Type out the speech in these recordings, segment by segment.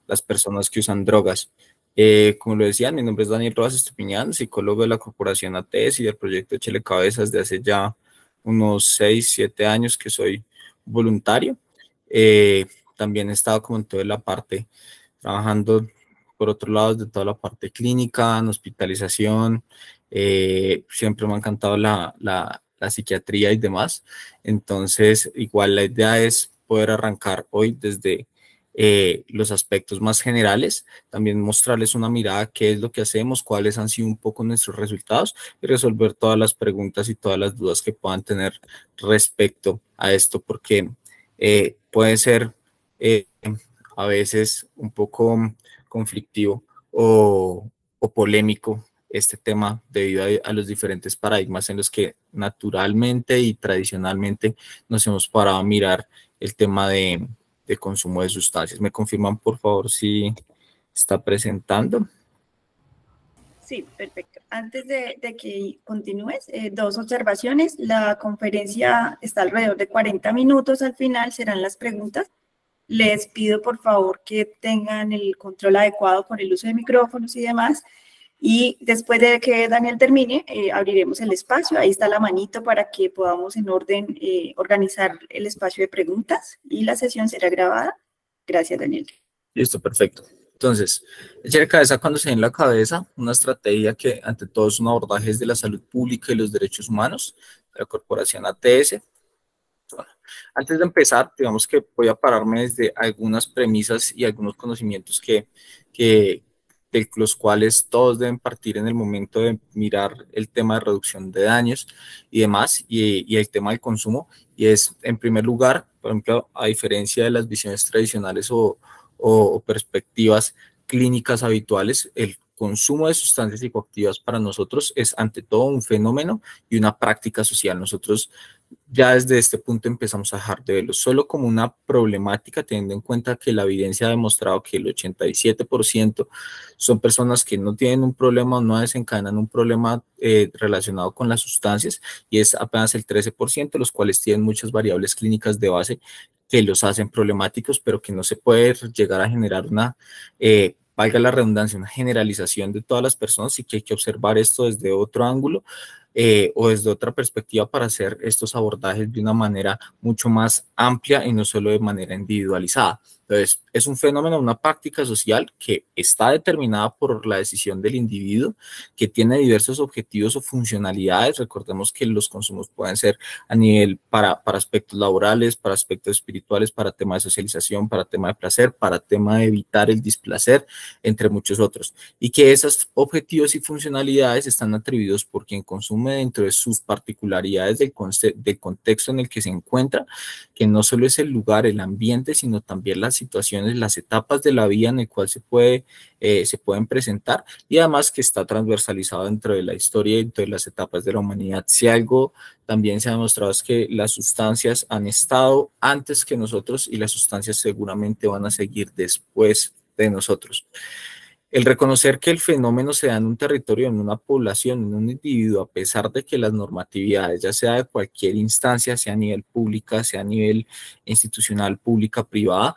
las personas que usan drogas. Como lo decían, mi nombre es Daniel Rojas Estupiñán, psicólogo de la Corporación ATS y del proyecto Échele Cabezas de hace ya unos 6, 7 años que soy voluntario. También he estado como en toda la parte, trabajando por otro lado de toda la parte clínica, en hospitalización. Siempre me ha encantado la psiquiatría y demás. Entonces, igual la idea es poder arrancar hoy desde los aspectos más generales, también mostrarles una mirada, qué es lo que hacemos, cuáles han sido un poco nuestros resultados y resolver todas las preguntas y todas las dudas que puedan tener respecto a esto, porque puede ser a veces un poco conflictivo o polémico este tema debido a los diferentes paradigmas en los que naturalmente y tradicionalmente nos hemos parado a mirar el tema de consumo de sustancias. ¿Me confirman, por favor, si está presentando? Sí, perfecto. Antes de que continúes, dos observaciones. La conferencia está alrededor de 40 minutos. Al final serán las preguntas. Les pido, por favor, que tengan el control adecuado con el uso de micrófonos y demás. Y después de que Daniel termine, abriremos el espacio. Ahí está la manito para que podamos en orden organizar el espacio de preguntas y la sesión será grabada. Gracias, Daniel. Listo, perfecto. Entonces, echar cabeza cuando se den la cabeza, una estrategia que ante todo es un abordaje de la salud pública y los derechos humanos de la Corporación ATS. Bueno, antes de empezar, digamos que voy a pararme desde algunas premisas y algunos conocimientos de los cuales todos deben partir en el momento de mirar el tema de reducción de daños y demás, y el tema del consumo. Y es, en primer lugar, por ejemplo, a diferencia de las visiones tradicionales o perspectivas clínicas habituales, el consumo de sustancias psicoactivas para nosotros es ante todo un fenómeno y una práctica social. Nosotros ya desde este punto empezamos a dejar de verlo solo como una problemática, teniendo en cuenta que la evidencia ha demostrado que el 87% son personas que no tienen un problema o no desencadenan un problema relacionado con las sustancias, y es apenas el 13%, los cuales tienen muchas variables clínicas de base que los hacen problemáticos, pero que no se puede llegar a generar una, valga la redundancia, una generalización de todas las personas, y que hay que observar esto desde otro ángulo o desde otra perspectiva para hacer estos abordajes de una manera mucho más amplia y no solo de manera individualizada. Entonces, es un fenómeno, una práctica social que está determinada por la decisión del individuo, que tiene diversos objetivos o funcionalidades. Recordemos que los consumos pueden ser a nivel para aspectos laborales, para aspectos espirituales, para tema de socialización, para tema de placer, para tema de evitar el displacer, entre muchos otros. Y que esos objetivos y funcionalidades están atribuidos por quien consume dentro de sus particularidades del contexto en el que se encuentra, que no solo es el lugar, el ambiente, sino también las situaciones, las etapas de la vida en el cual se pueden presentar, y además que está transversalizado dentro de la historia y dentro de las etapas de la humanidad. Si algo también se ha demostrado es que las sustancias han estado antes que nosotros y las sustancias seguramente van a seguir después de nosotros. El reconocer que el fenómeno se da en un territorio, en una población, en un individuo, a pesar de que las normatividades, ya sea de cualquier instancia, sea a nivel pública, sea a nivel institucional, pública, privada,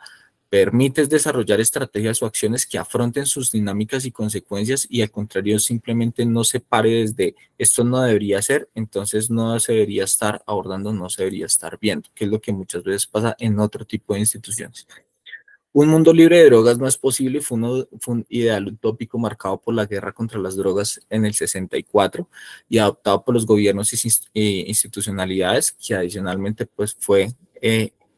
permite desarrollar estrategias o acciones que afronten sus dinámicas y consecuencias, y al contrario simplemente no se pare desde esto no debería ser, entonces no se debería estar abordando, no se debería estar viendo, que es lo que muchas veces pasa en otro tipo de instituciones. Un mundo libre de drogas no es posible, fue un ideal utópico marcado por la guerra contra las drogas en el 64 y adoptado por los gobiernos y institucionalidades, que adicionalmente pues fue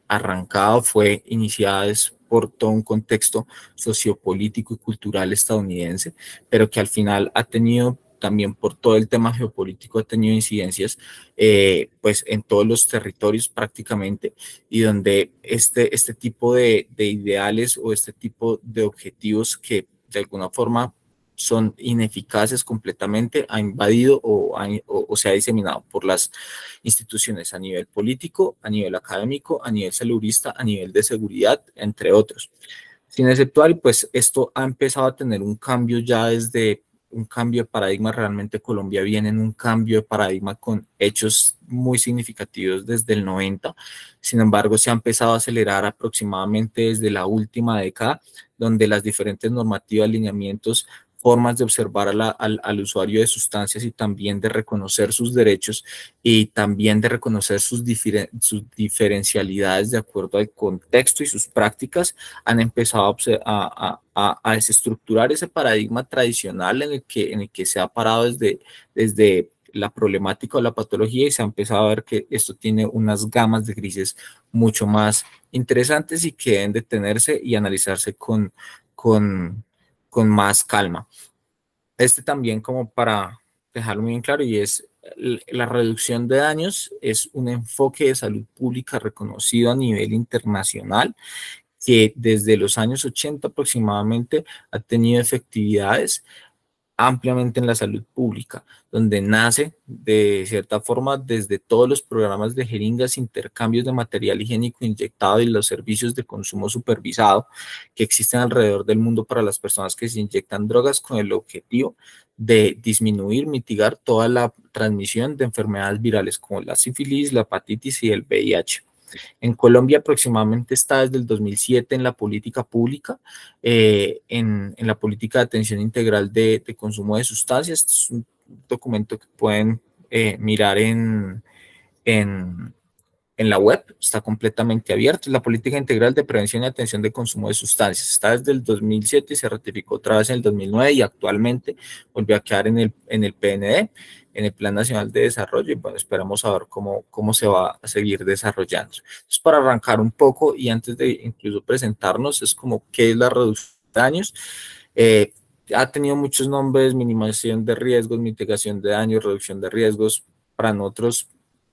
arrancado, fue iniciada por todo un contexto sociopolítico y cultural estadounidense, pero que al final ha tenido también por todo el tema geopolítico, ha tenido incidencias pues en todos los territorios prácticamente, y donde este tipo de ideales o este tipo de objetivos que de alguna forma son ineficaces completamente, ha invadido o se ha diseminado por las instituciones a nivel político, a nivel académico, a nivel saludista, a nivel de seguridad, entre otros. Sin exceptuar, pues esto ha empezado a tener un cambio ya desde un cambio de paradigma. Realmente Colombia viene en un cambio de paradigma con hechos muy significativos desde el 90. Sin embargo, se ha empezado a acelerar aproximadamente desde la última década, donde las diferentes normativas, lineamientos, formas de observar al usuario de sustancias y también de reconocer sus derechos y también de reconocer sus diferencialidades de acuerdo al contexto y sus prácticas, han empezado a desestructurar ese paradigma tradicional en el que se ha parado desde la problemática o la patología, y se ha empezado a ver que esto tiene unas gamas de grises mucho más interesantes y que deben detenerse y analizarse con más calma. Este también, como para dejarlo muy bien claro, y es la reducción de daños, es un enfoque de salud pública reconocido a nivel internacional, que desde los años 80 aproximadamente ha tenido efectividades ampliamente en la salud pública, donde nace de cierta forma desde todos los programas de jeringas, intercambios de material higiénico inyectado y los servicios de consumo supervisado que existen alrededor del mundo para las personas que se inyectan drogas, con el objetivo de disminuir, mitigar toda la transmisión de enfermedades virales como la sífilis, la hepatitis y el VIH. En Colombia aproximadamente está desde el 2007 en la política pública, en la política de atención integral de consumo de sustancias. Este es un documento que pueden mirar en, en la web, está completamente abierto. La política integral de prevención y atención de consumo de sustancias está desde el 2007 y se ratificó otra vez en el 2009, y actualmente volvió a quedar en el PND, en el Plan Nacional de Desarrollo, y bueno, esperamos a ver cómo se va a seguir desarrollando. Entonces, para arrancar un poco y antes de incluso presentarnos, es como qué es la reducción de daños. Ha tenido muchos nombres: minimización de riesgos, mitigación de daños, reducción de riesgos. Para nosotros,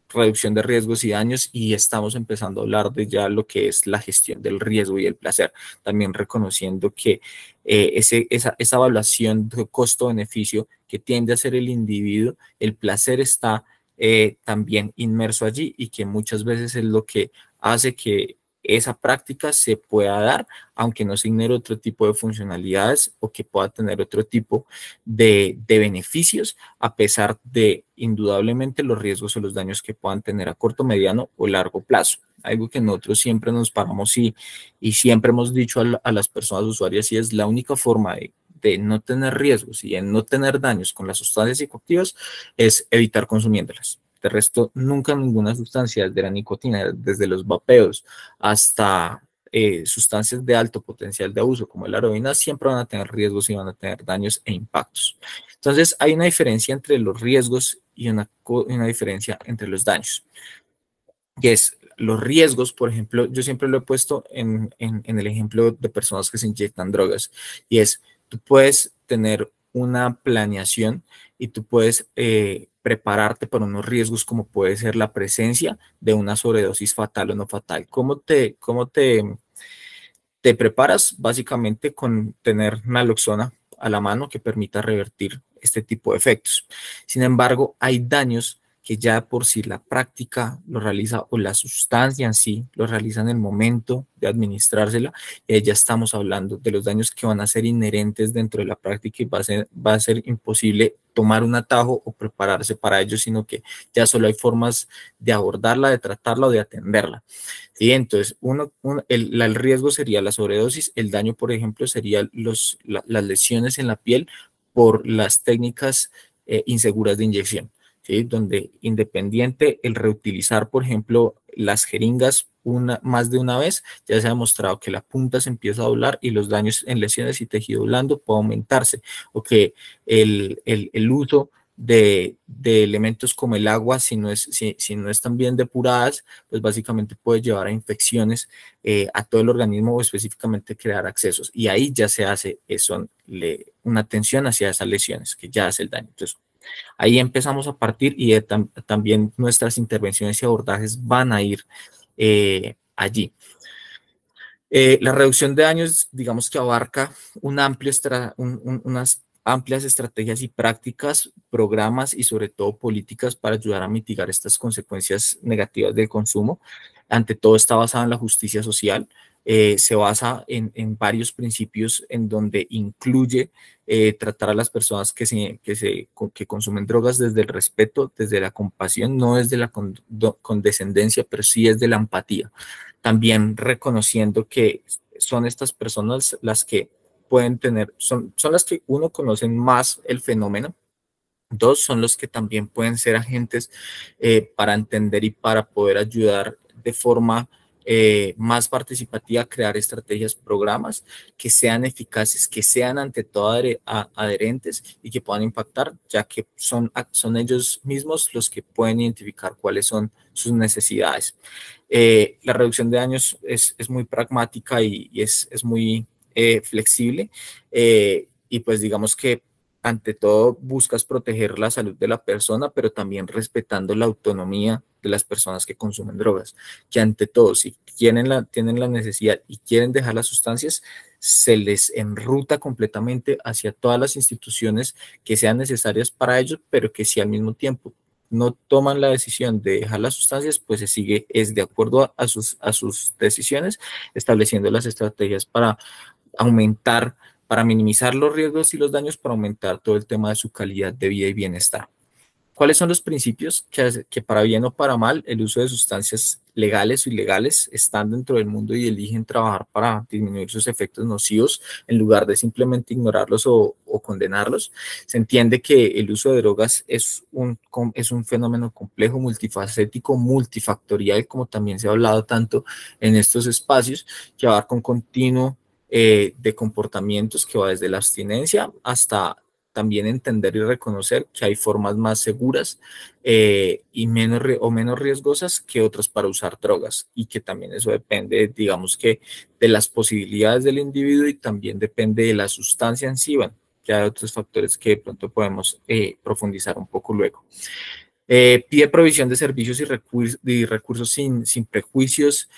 reducción de riesgos y daños, y estamos empezando a hablar de ya lo que es la gestión del riesgo y el placer, también reconociendo que esa evaluación de costo-beneficio que tiende a hacer el individuo, el placer está también inmerso allí, y que muchas veces es lo que hace que esa práctica se pueda dar, aunque no se ignore otro tipo de funcionalidades o que pueda tener otro tipo de beneficios, a pesar de indudablemente los riesgos o los daños que puedan tener a corto, mediano o largo plazo. Algo que nosotros siempre nos paramos y siempre hemos dicho a las personas usuarias, y es la única forma de no tener riesgos y de no tener daños con las sustancias psicoactivas, es evitar consumiéndolas. De resto, nunca ninguna sustancia, de la nicotina, desde los vapeos hasta sustancias de alto potencial de abuso como la heroína, siempre van a tener riesgos y van a tener daños e impactos. Entonces, hay una diferencia entre los riesgos y una diferencia entre los daños. Y es los riesgos, por ejemplo, yo siempre lo he puesto en el ejemplo de personas que se inyectan drogas, y es, tú puedes tener una planeación y tú puedes prepararte para unos riesgos como puede ser la presencia de una sobredosis fatal o no fatal. ¿Cómo te preparas? Básicamente con tener naloxona a la mano que permita revertir este tipo de efectos. Sin embargo, hay daños que ya por si la práctica lo realiza o la sustancia en sí lo realiza en el momento de administrársela, ya estamos hablando de los daños que van a ser inherentes dentro de la práctica, y va a ser imposible tomar un atajo o prepararse para ello, sino que ya solo hay formas de abordarla, de tratarla o de atenderla. ¿Sí? Entonces, el riesgo sería la sobredosis, el daño, por ejemplo, sería las lesiones en la piel por las técnicas inseguras de inyección. ¿Sí? Donde independiente el reutilizar, por ejemplo, las jeringas más de una vez, ya se ha demostrado que la punta se empieza a doblar y los daños en lesiones y tejido blando puede aumentarse, o que el uso de elementos como el agua, si no están bien depuradas, pues básicamente puede llevar a infecciones a todo el organismo, o específicamente crear accesos, y ahí ya se hace una atención hacia esas lesiones que ya hace el daño. Entonces, ahí empezamos a partir, y también nuestras intervenciones y abordajes van a ir allí. La reducción de daños, digamos que abarca unas amplias estrategias y prácticas, programas y sobre todo políticas para ayudar a mitigar estas consecuencias negativas del consumo. Ante todo, está basada en la justicia social, se basa en varios principios en donde incluye tratar a las personas que consumen drogas desde el respeto, desde la compasión, no desde la condescendencia, pero sí desde la empatía. También reconociendo que son estas personas las que pueden tener, son las que uno conocen más el fenómeno. Dos, son los que también pueden ser agentes para entender y para poder ayudar de forma más participativa a crear estrategias, programas que sean eficaces, que sean ante todo adherentes y que puedan impactar, ya que son ellos mismos los que pueden identificar cuáles son sus necesidades. La reducción de daños es muy pragmática y es muy flexible, y pues digamos que ante todo buscas proteger la salud de la persona, pero también respetando la autonomía de las personas que consumen drogas, que ante todo, si tienen la necesidad y quieren dejar las sustancias, se les enruta completamente hacia todas las instituciones que sean necesarias para ellos, pero que si al mismo tiempo no toman la decisión de dejar las sustancias, pues se sigue, es de acuerdo a sus decisiones, estableciendo las estrategias para aumentar, para minimizar los riesgos y los daños, para aumentar todo el tema de su calidad de vida y bienestar. ¿Cuáles son los principios que para bien o para mal el uso de sustancias legales o ilegales están dentro del mundo y eligen trabajar para disminuir sus efectos nocivos en lugar de simplemente ignorarlos o condenarlos? Se entiende que el uso de drogas es un fenómeno complejo, multifacético, multifactorial, como también se ha hablado tanto en estos espacios, que abarca un continuo de comportamientos que va desde la abstinencia hasta también entender y reconocer que hay formas más seguras y menos riesgosas que otras para usar drogas, y que también eso depende, digamos que, de las posibilidades del individuo y también depende de la sustancia en sí. Bueno, ya hay otros factores que de pronto podemos profundizar un poco luego. Pide provisión de servicios y recursos sin prejuicios,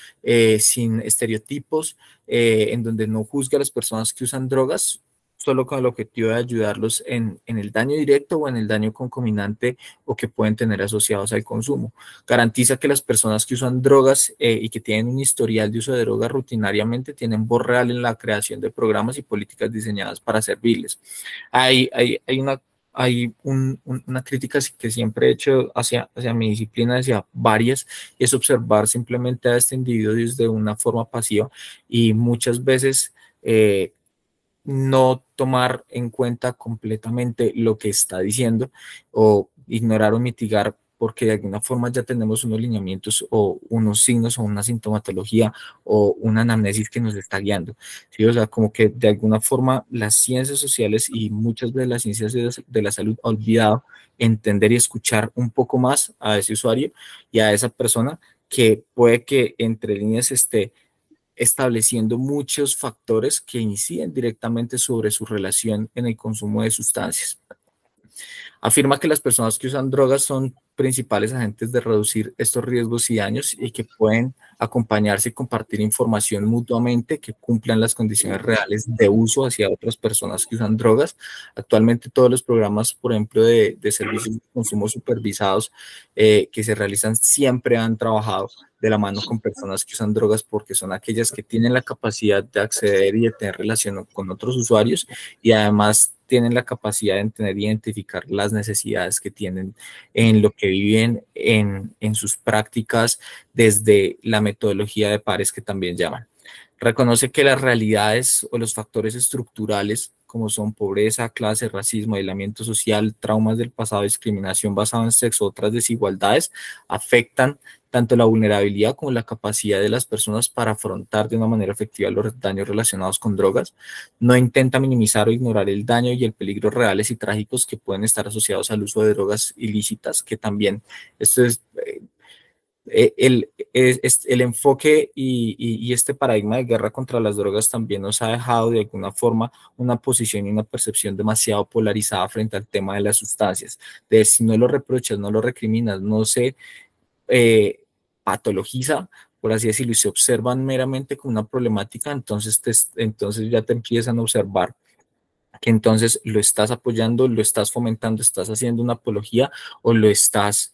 sin estereotipos, en donde no juzga a las personas que usan drogas, solo con el objetivo de ayudarlos en el daño directo o en el daño concomitante o que pueden tener asociados al consumo. Garantiza que las personas que usan drogas y que tienen un historial de uso de drogas rutinariamente tienen voz real en la creación de programas y políticas diseñadas para servirles. Hay una crítica que siempre he hecho hacia mi disciplina, hacia varias, y es observar simplemente a este individuo desde una forma pasiva y muchas veces no tomar en cuenta completamente lo que está diciendo o ignorar o mitigar, porque de alguna forma ya tenemos unos lineamientos o unos signos o una sintomatología o una anamnesis que nos está guiando, ¿sí? O sea, como que de alguna forma las ciencias sociales y muchas de las ciencias de la salud han olvidado entender y escuchar un poco más a ese usuario y a esa persona que puede que entre líneas esté estableciendo muchos factores que inciden directamente sobre su relación en el consumo de sustancias. Afirma que las personas que usan drogas son principales agentes de reducir estos riesgos y daños y que pueden acompañarse y compartir información mutuamente que cumplan las condiciones reales de uso hacia otras personas que usan drogas. Actualmente todos los programas, por ejemplo, de servicios de consumo supervisados que se realizan siempre han trabajado de la mano con personas que usan drogas, porque son aquellas que tienen la capacidad de acceder y de tener relación con otros usuarios y además tienen la capacidad de entender y identificar las necesidades que tienen en lo que viven en sus prácticas desde la metodología de pares que también llaman. Reconoce que las realidades o los factores estructurales como son pobreza, clase, racismo, aislamiento social, traumas del pasado, discriminación basada en sexo, otras desigualdades, afectan tanto la vulnerabilidad como la capacidad de las personas para afrontar de una manera efectiva los daños relacionados con drogas. No intenta minimizar o ignorar el daño y el peligro reales y trágicos que pueden estar asociados al uso de drogas ilícitas, que también esto es el enfoque y este paradigma de guerra contra las drogas también nos ha dejado de alguna forma una posición y una percepción demasiado polarizada frente al tema de las sustancias, de si no lo reprochas, no lo recriminas, no se patologiza, por así decirlo, y se observan meramente como una problemática, entonces ya te empiezan a observar que entonces lo estás apoyando, lo estás fomentando, estás haciendo una apología o lo estás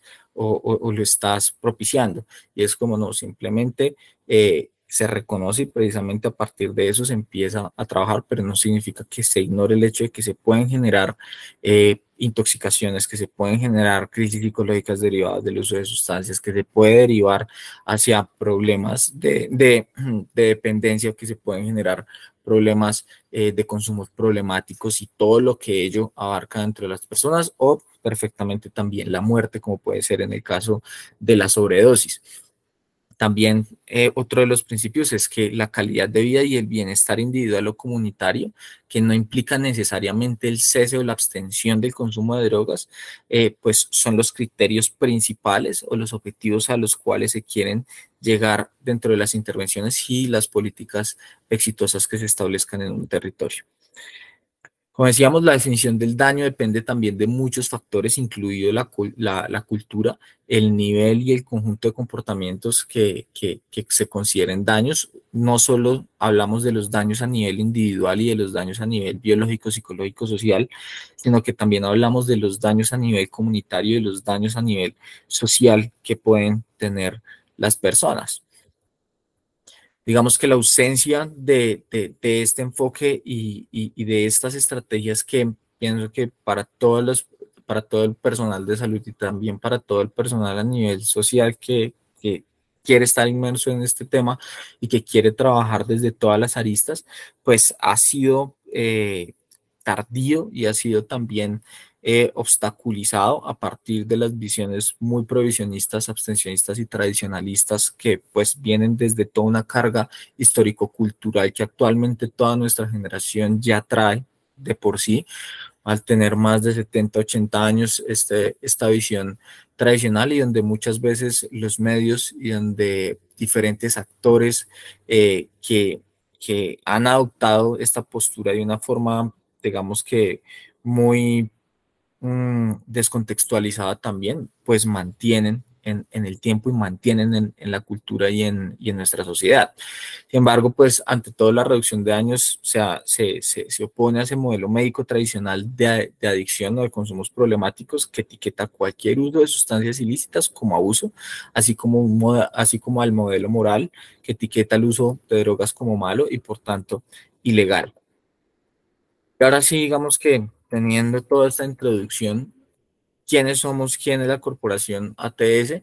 propiciando. Y es como no, simplemente se reconoce y precisamente a partir de eso se empieza a trabajar, pero no significa que se ignore el hecho de que se pueden generar intoxicaciones, que se pueden generar crisis psicológicas derivadas del uso de sustancias, que se puede derivar hacia problemas de dependencia, que se pueden generar problemas de consumos problemáticos y todo lo que ello abarca dentro de las personas, o perfectamente también la muerte, como puede ser en el caso de la sobredosis. También otro de los principios es que la calidad de vida y el bienestar individual o comunitario, que no implica necesariamente el cese o la abstención del consumo de drogas, pues son los criterios principales o los objetivos a los cuales se quieren llegar dentro de las intervenciones y las políticas exitosas que se establezcan en un territorio. Como decíamos, la definición del daño depende también de muchos factores, incluido la cultura, el nivel y el conjunto de comportamientos que se consideren daños. No solo hablamos de los daños a nivel individual y de los daños a nivel biológico, psicológico, social, sino que también hablamos de los daños a nivel comunitario y de los daños a nivel social que pueden tener las personas. Digamos que la ausencia de este enfoque y de estas estrategias que pienso que para todo el personal de salud y también para todo el personal a nivel social que quiere estar inmerso en este tema y que quiere trabajar desde todas las aristas, pues ha sido tardío y ha sido también obstaculizado a partir de las visiones muy prohibicionistas, abstencionistas y tradicionalistas que pues vienen desde toda una carga histórico-cultural que actualmente toda nuestra generación ya trae de por sí, al tener más de 70, 80 años, esta visión tradicional y donde muchas veces los medios y donde diferentes actores que han adoptado esta postura de una forma, digamos que muy descontextualizada también, pues mantienen en el tiempo y mantienen en la cultura y en nuestra sociedad. Sin embargo, pues ante todo la reducción de daños se opone a ese modelo médico tradicional de adicción o de consumos problemáticos que etiqueta cualquier uso de sustancias ilícitas como abuso, así como al modelo moral que etiqueta el uso de drogas como malo y por tanto ilegal. Y ahora sí, digamos que teniendo toda esta introducción, ¿quiénes somos? ¿Quién es la corporación ATS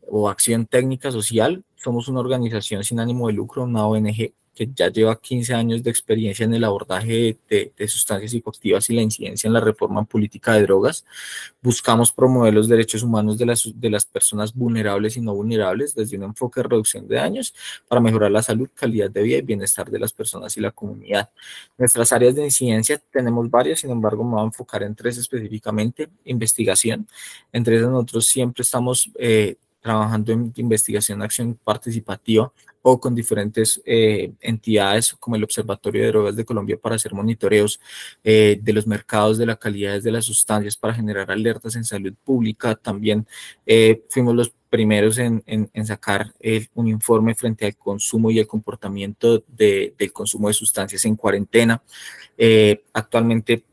o Acción Técnica Social? Somos una organización sin ánimo de lucro, una ONG que ya lleva 15 años de experiencia en el abordaje de sustancias psicoactivas y la incidencia en la reforma política de drogas. Buscamos promover los derechos humanos de las personas vulnerables y no vulnerables desde un enfoque de reducción de daños para mejorar la salud, calidad de vida y bienestar de las personas y la comunidad. Nuestras áreas de incidencia tenemos varias, sin embargo me voy a enfocar en tres específicamente. Investigación. Entre esas nosotros siempre estamos trabajando en investigación, acción participativa o con diferentes entidades como el Observatorio de Drogas de Colombia para hacer monitoreos de los mercados, de la calidad de las sustancias para generar alertas en salud pública. También fuimos los primeros en sacar un informe frente al consumo y el comportamiento del consumo de sustancias en cuarentena. Actualmente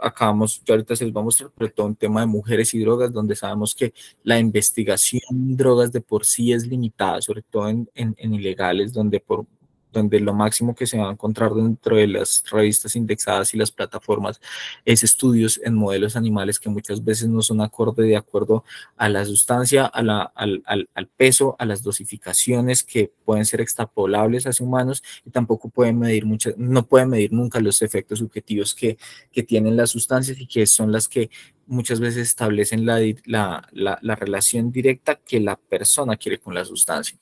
yo ahorita se los voy a mostrar, pero todo un tema de mujeres y drogas, donde sabemos que la investigación en drogas de por sí es limitada, sobre todo en ilegales, donde lo máximo que se va a encontrar dentro de las revistas indexadas y las plataformas es estudios en modelos animales que muchas veces no son de acuerdo a la sustancia, al peso, a las dosificaciones que pueden ser extrapolables hacia humanos y tampoco no pueden medir nunca los efectos subjetivos que tienen las sustancias y que son las que muchas veces establecen la relación directa que la persona quiere con la sustancia.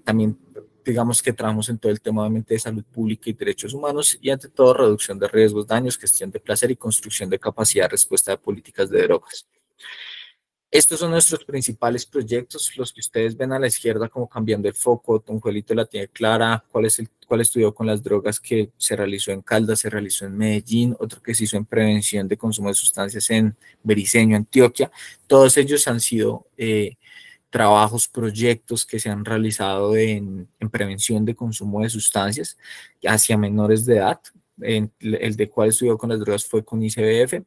También digamos que trabajamos en todo el tema obviamente de salud pública y derechos humanos y ante todo reducción de riesgos, daños, gestión de placer y construcción de capacidad de respuesta de políticas de drogas. Estos son nuestros principales proyectos, los que ustedes ven a la izquierda como cambiando el foco. Don Juelito la tiene clara, cuál estudió con las drogas que se realizó en Caldas, se realizó en Medellín, otro que se hizo en prevención de consumo de sustancias en Bericeño, Antioquia. Todos ellos han sido trabajos, proyectos que se han realizado en prevención de consumo de sustancias hacia menores de edad. El de cuál estudió con las drogas fue con ICBF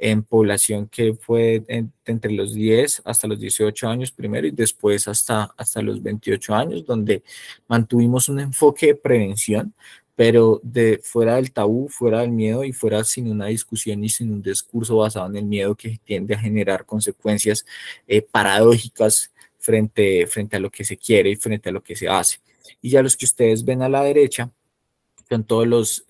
en población que fue entre los 10 hasta los 18 años primero y después hasta los 28 años, donde mantuvimos un enfoque de prevención, pero fuera del tabú, fuera del miedo y fuera sin una discusión y sin un discurso basado en el miedo que tiende a generar consecuencias paradójicas frente a lo que se quiere y frente a lo que se hace. Y ya los que ustedes ven a la derecha son todos los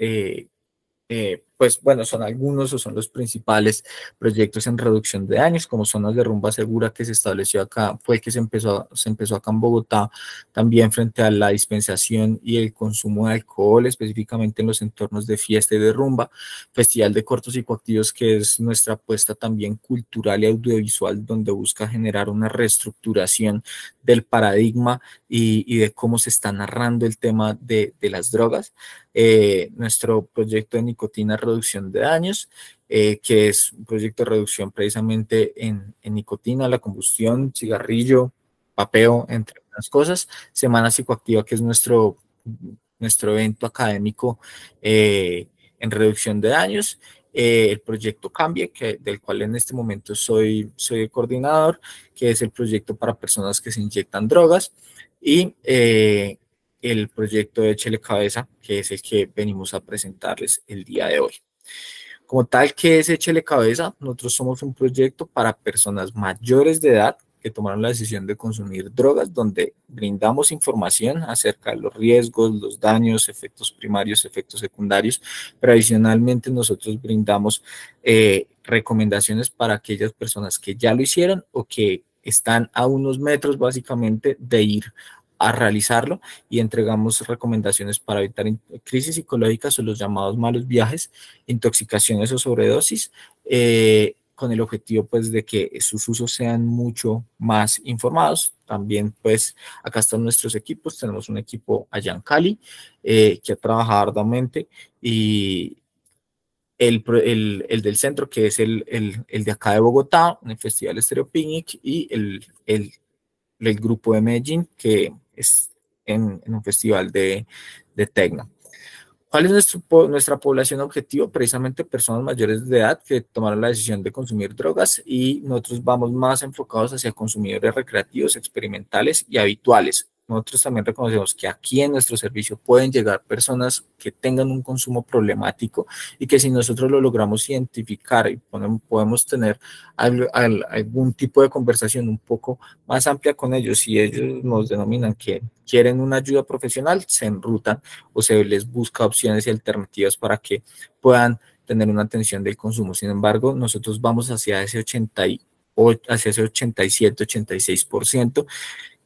pues bueno, son algunos o son los principales proyectos en reducción de daños, como zonas de rumba segura que se estableció acá, fue el que se empezó acá en Bogotá, también frente a la dispensación y el consumo de alcohol, específicamente en los entornos de fiesta y de rumba, Festival de Cortos Psicoactivos, que es nuestra apuesta también cultural y audiovisual, donde busca generar una reestructuración del paradigma y de cómo se está narrando el tema de las drogas. Nuestro proyecto de nicotina reducción de daños, que es un proyecto de reducción precisamente en nicotina, la combustión, cigarrillo, vapeo, entre otras cosas. Semana Psicoactiva, que es nuestro evento académico en reducción de daños. El proyecto Cambie, del cual en este momento soy el coordinador, que es el proyecto para personas que se inyectan drogas, y el proyecto de Échele Cabeza, que es el que venimos a presentarles el día de hoy. Como tal, ¿qué es Échele Cabeza? Nosotros somos un proyecto para personas mayores de edad que tomaron la decisión de consumir drogas, donde brindamos información acerca de los riesgos, los daños, efectos primarios, efectos secundarios, pero adicionalmente nosotros brindamos recomendaciones para aquellas personas que ya lo hicieron o que están a unos metros básicamente de ir a realizarlo, y entregamos recomendaciones para evitar crisis psicológicas o los llamados malos viajes, intoxicaciones o sobredosis, con el objetivo pues de que sus usos sean mucho más informados. También pues acá están nuestros equipos, tenemos un equipo allá en Cali que ha trabajado arduamente, y el del centro, que es el de acá de Bogotá, en el Festival Estéreo Picnic, y el grupo de Medellín, que es en un festival de tecno. ¿Cuál es nuestra población objetivo? Precisamente personas mayores de edad que tomaron la decisión de consumir drogas, y nosotros vamos más enfocados hacia consumidores recreativos, experimentales y habituales. Nosotros también reconocemos que aquí en nuestro servicio pueden llegar personas que tengan un consumo problemático, y que si nosotros lo logramos identificar y podemos tener algún tipo de conversación un poco más amplia con ellos, y ellos nos denominan que quieren una ayuda profesional, se enrutan o se les busca opciones y alternativas para que puedan tener una atención del consumo. Sin embargo, nosotros vamos hacia ese 87, 86%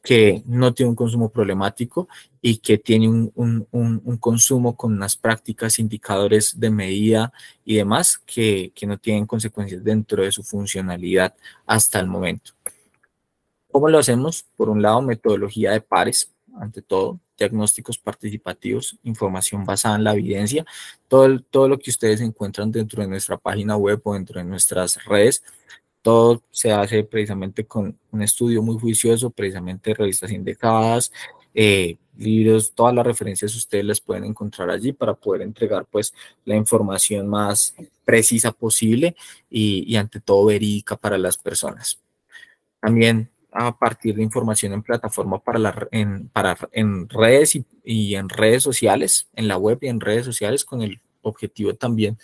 que no tiene un consumo problemático y que tiene un consumo con unas prácticas, indicadores de medida y demás que no tienen consecuencias dentro de su funcionalidad hasta el momento. ¿Cómo lo hacemos? Por un lado, metodología de pares, ante todo, diagnósticos participativos, información basada en la evidencia, todo lo que ustedes encuentran dentro de nuestra página web o dentro de nuestras redes. Todo se hace precisamente con un estudio muy juicioso, precisamente revistas indexadas, libros, todas las referencias ustedes las pueden encontrar allí para poder entregar pues la información más precisa posible y ante todo verídica para las personas. También a partir de información en plataforma en redes y en redes sociales, en la web y en redes sociales, con el objetivo también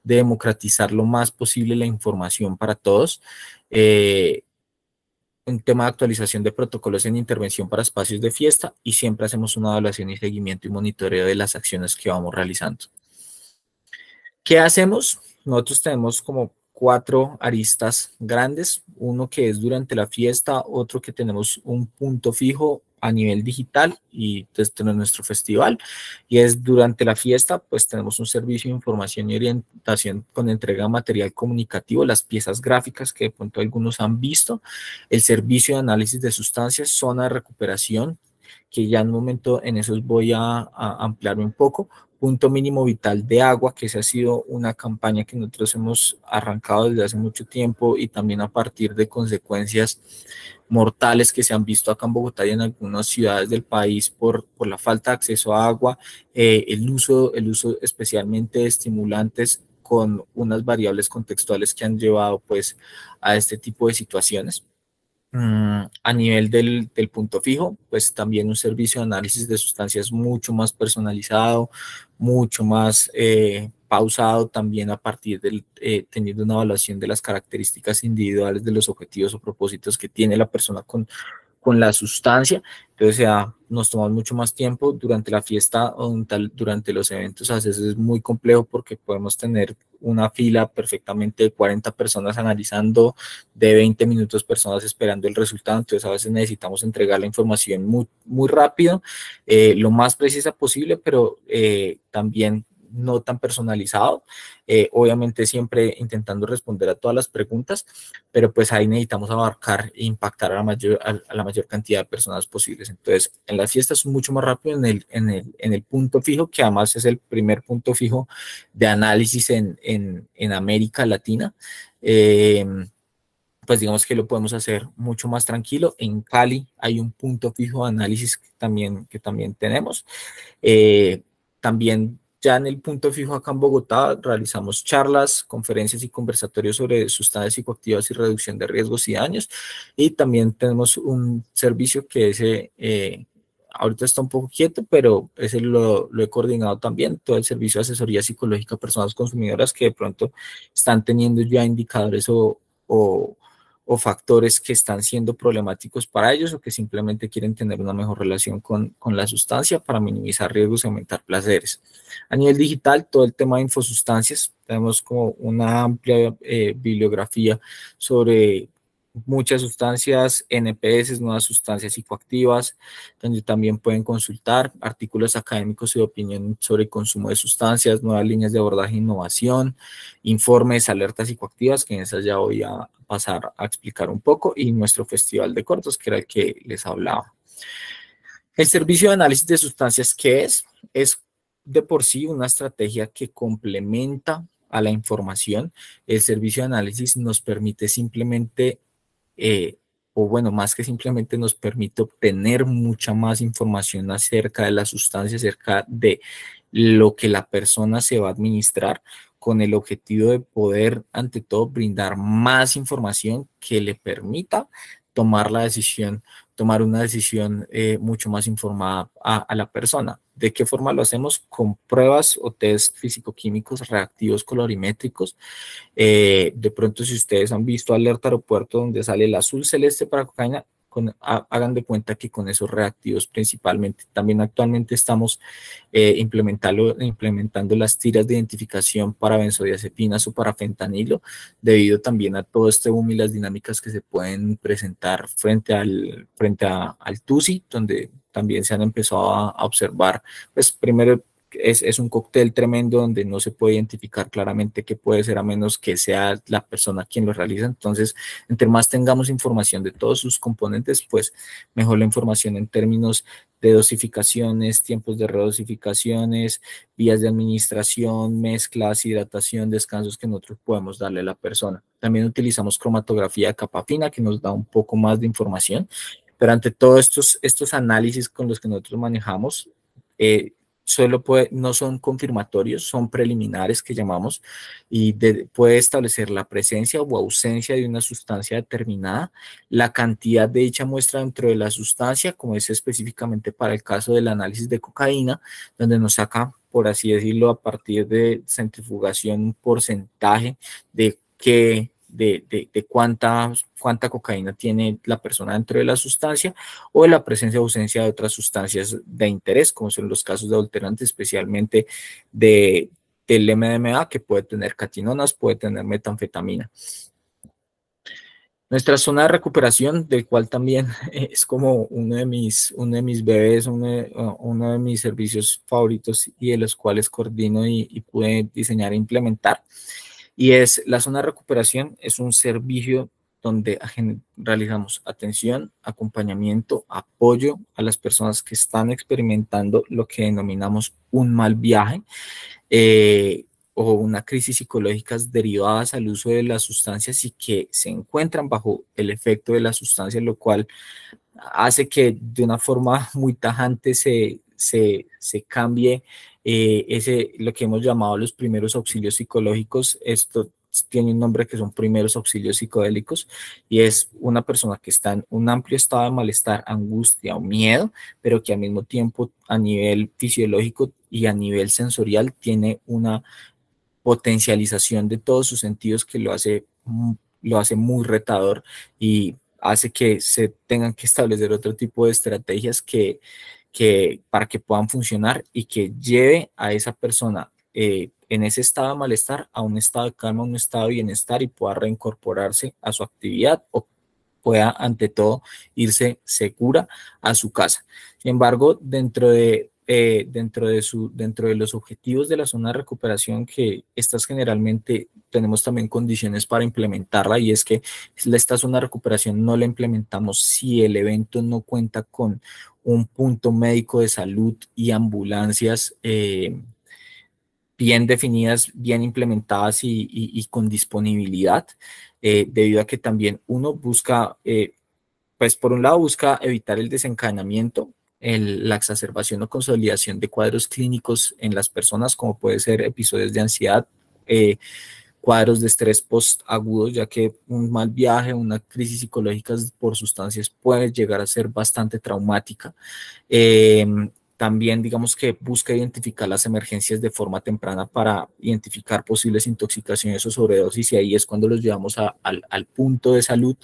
de democratizar lo más posible la información para todos. Un tema de actualización de protocolos en intervención para espacios de fiesta, y siempre hacemos una evaluación y seguimiento y monitoreo de las acciones que vamos realizando. ¿Qué hacemos? Nosotros tenemos como 4 aristas grandes, uno que es durante la fiesta, otro que tenemos un punto fijo a nivel digital y desde nuestro festival, y es durante la fiesta, pues tenemos un servicio de información y orientación con entrega de material comunicativo, las piezas gráficas que de pronto algunos han visto, el servicio de análisis de sustancias, zona de recuperación, que ya en un momento en eso voy a ampliarme un poco, punto mínimo vital de agua, que esa ha sido una campaña que nosotros hemos arrancado desde hace mucho tiempo, y también a partir de consecuencias mortales que se han visto acá en Bogotá y en algunas ciudades del país por la falta de acceso a agua, el uso especialmente de estimulantes con unas variables contextuales que han llevado pues a este tipo de situaciones. A nivel del punto fijo, pues también un servicio de análisis de sustancias mucho más personalizado, mucho más pausado también a partir del, teniendo una evaluación de las características individuales de los objetivos o propósitos que tiene la persona con la sustancia. Entonces, nos tomamos mucho más tiempo durante la fiesta o durante los eventos. A veces es muy complejo porque podemos tener una fila perfectamente de 40 personas analizando, de 20 minutos personas esperando el resultado. Entonces, a veces necesitamos entregar la información muy, muy rápido, lo más precisa posible, pero también no tan personalizado, obviamente siempre intentando responder a todas las preguntas, pero pues ahí necesitamos abarcar e impactar a la mayor cantidad de personas posibles. Entonces, en las fiestas es mucho más rápido en el punto fijo, que además es el primer punto fijo de análisis en América Latina. Pues digamos que lo podemos hacer mucho más tranquilo. En Cali hay un punto fijo de análisis que también tenemos. También ya en el punto fijo acá en Bogotá realizamos charlas, conferencias y conversatorios sobre sustancias psicoactivas y reducción de riesgos y daños. Y también tenemos un servicio que ahorita está un poco quieto, pero ese lo he coordinado también, todo el servicio de asesoría psicológica a personas consumidoras que de pronto están teniendo ya indicadores o o factores que están siendo problemáticos para ellos o que simplemente quieren tener una mejor relación con la sustancia para minimizar riesgos y aumentar placeres. A nivel digital, todo el tema de infosustancias, tenemos como una amplia bibliografía sobre muchas sustancias, NPS, nuevas sustancias psicoactivas, donde también pueden consultar artículos académicos y de opinión sobre el consumo de sustancias, nuevas líneas de abordaje e innovación, informes, alertas psicoactivas, que en esas ya voy a pasar a explicar un poco, y nuestro festival de cortos, que era el que les hablaba. El servicio de análisis de sustancias, ¿qué es? Es de por sí una estrategia que complementa a la información. El servicio de análisis nos permite simplemente o bueno, más que simplemente nos permite obtener mucha más información acerca de la sustancia, acerca de lo que la persona se va a administrar, con el objetivo de poder, ante todo, brindar más información que le permita tomar la decisión, tomar una decisión mucho más informada a la persona. ¿De qué forma lo hacemos? Con pruebas o test físico-químicos reactivos colorimétricos. De pronto, si ustedes han visto Alerta Aeropuerto, donde sale el azul celeste para cocaína, hagan de cuenta que con esos reactivos principalmente. También actualmente estamos implementando las tiras de identificación para benzodiazepinas o para fentanilo, debido también a todo este boom y las dinámicas que se pueden presentar frente al TUSI, donde también se han empezado a observar, pues primero, es un cóctel tremendo donde no se puede identificar claramente qué puede ser a menos que sea la persona quien lo realiza. Entonces, entre más tengamos información de todos sus componentes, pues mejor la información en términos de dosificaciones, tiempos de redosificaciones, vías de administración, mezclas, hidratación, descansos que nosotros podemos darle a la persona. También utilizamos cromatografía de capa fina que nos da un poco más de información, pero ante todos estos análisis con los que nosotros manejamos, no son confirmatorios, son preliminares que llamamos, y puede establecer la presencia o ausencia de una sustancia determinada, la cantidad de dicha muestra dentro de la sustancia, como es específicamente para el caso del análisis de cocaína, donde nos saca, por así decirlo, a partir de centrifugación, un porcentaje de cuánta cocaína tiene la persona dentro de la sustancia, o de la presencia o ausencia de otras sustancias de interés, como son los casos de adulterantes, especialmente del MDMA, que puede tener catinonas, puede tener metanfetamina. Nuestra zona de recuperación, del cual también es como uno de mis bebés, uno de mis servicios favoritos y de los cuales coordino y pude diseñar e implementar. Y es la zona de recuperación, es un servicio donde realizamos atención, acompañamiento, apoyo a las personas que están experimentando lo que denominamos un mal viaje o una crisis psicológicas derivadas al uso de las sustancias y que se encuentran bajo el efecto de la sustancia, lo cual hace que de una forma muy tajante se se cambie lo que hemos llamado los primeros auxilios psicológicos. Esto tiene un nombre que son primeros auxilios psicodélicos, y es una persona que está en un amplio estado de malestar, angustia o miedo, pero que al mismo tiempo a nivel fisiológico y a nivel sensorial tiene una potencialización de todos sus sentidos que lo hace muy retador, y hace que se tengan que establecer otro tipo de estrategias para que puedan funcionar y que lleve a esa persona en ese estado de malestar a un estado de calma, a un estado de bienestar, y pueda reincorporarse a su actividad o pueda ante todo irse segura a su casa. Sin embargo, dentro de los objetivos de la zona de recuperación, que estas generalmente tenemos también condiciones para implementarla, y es que esta zona de recuperación no la implementamos si el evento no cuenta con un punto médico de salud y ambulancias bien definidas, bien implementadas y con disponibilidad, debido a que también uno busca, pues por un lado busca evitar el desencadenamiento, la exacerbación o consolidación de cuadros clínicos en las personas, como puede ser episodios de ansiedad, cuadros de estrés postagudos, ya que un mal viaje, una crisis psicológica por sustancias puede llegar a ser bastante traumática. También digamos que busca identificar las emergencias de forma temprana para identificar posibles intoxicaciones o sobredosis, y ahí es cuando los llevamos al punto de salud,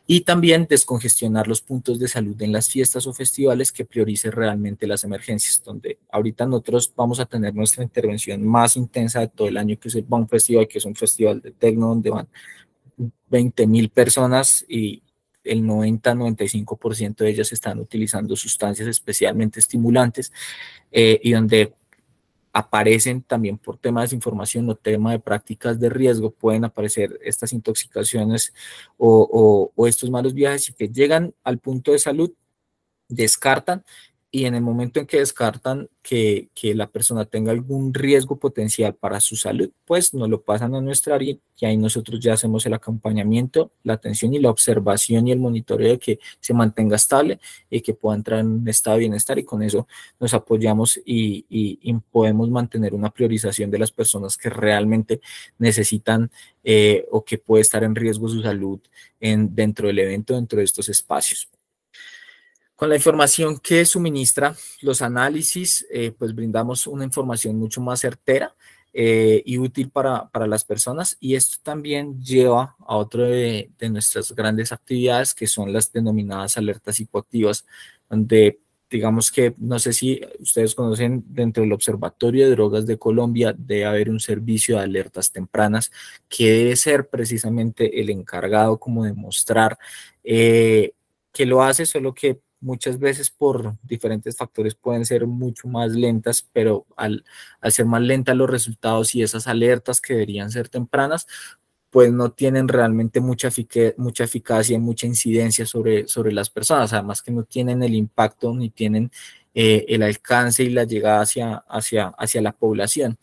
y también descongestionar los puntos de salud en las fiestas o festivales que priorice realmente las emergencias, donde ahorita nosotros vamos a tener nuestra intervención más intensa de todo el año, que es el BOM Festival, que es un festival de techno donde van 20,000 personas y el 90-95% de ellas están utilizando sustancias especialmente estimulantes, y donde aparecen también por temas de desinformación o tema de prácticas de riesgo, pueden aparecer estas intoxicaciones o estos malos viajes, y que llegan al punto de salud, descartan, y en el momento en que descartan que la persona tenga algún riesgo potencial para su salud, pues nos lo pasan a nuestra área, y ahí nosotros ya hacemos el acompañamiento, la atención y la observación y el monitoreo de que se mantenga estable y que pueda entrar en un estado de bienestar, y con eso nos apoyamos y podemos mantener una priorización de las personas que realmente necesitan o que puede estar en riesgo su salud dentro del evento, dentro de estos espacios. Con la información que suministra los análisis, pues brindamos una información mucho más certera y útil para las personas, y esto también lleva a otro de nuestras grandes actividades, que son las denominadas alertas psicoactivas, donde digamos que, no sé si ustedes conocen, dentro del Observatorio de Drogas de Colombia debe haber un servicio de alertas tempranas que debe ser precisamente el encargado como de mostrar que lo hace, solo que muchas veces por diferentes factores pueden ser mucho más lentas, pero al ser más lentas los resultados y esas alertas que deberían ser tempranas, pues no tienen realmente mucha eficacia y mucha incidencia sobre las personas, además que no tienen el impacto ni tienen el alcance y la llegada hacia la población.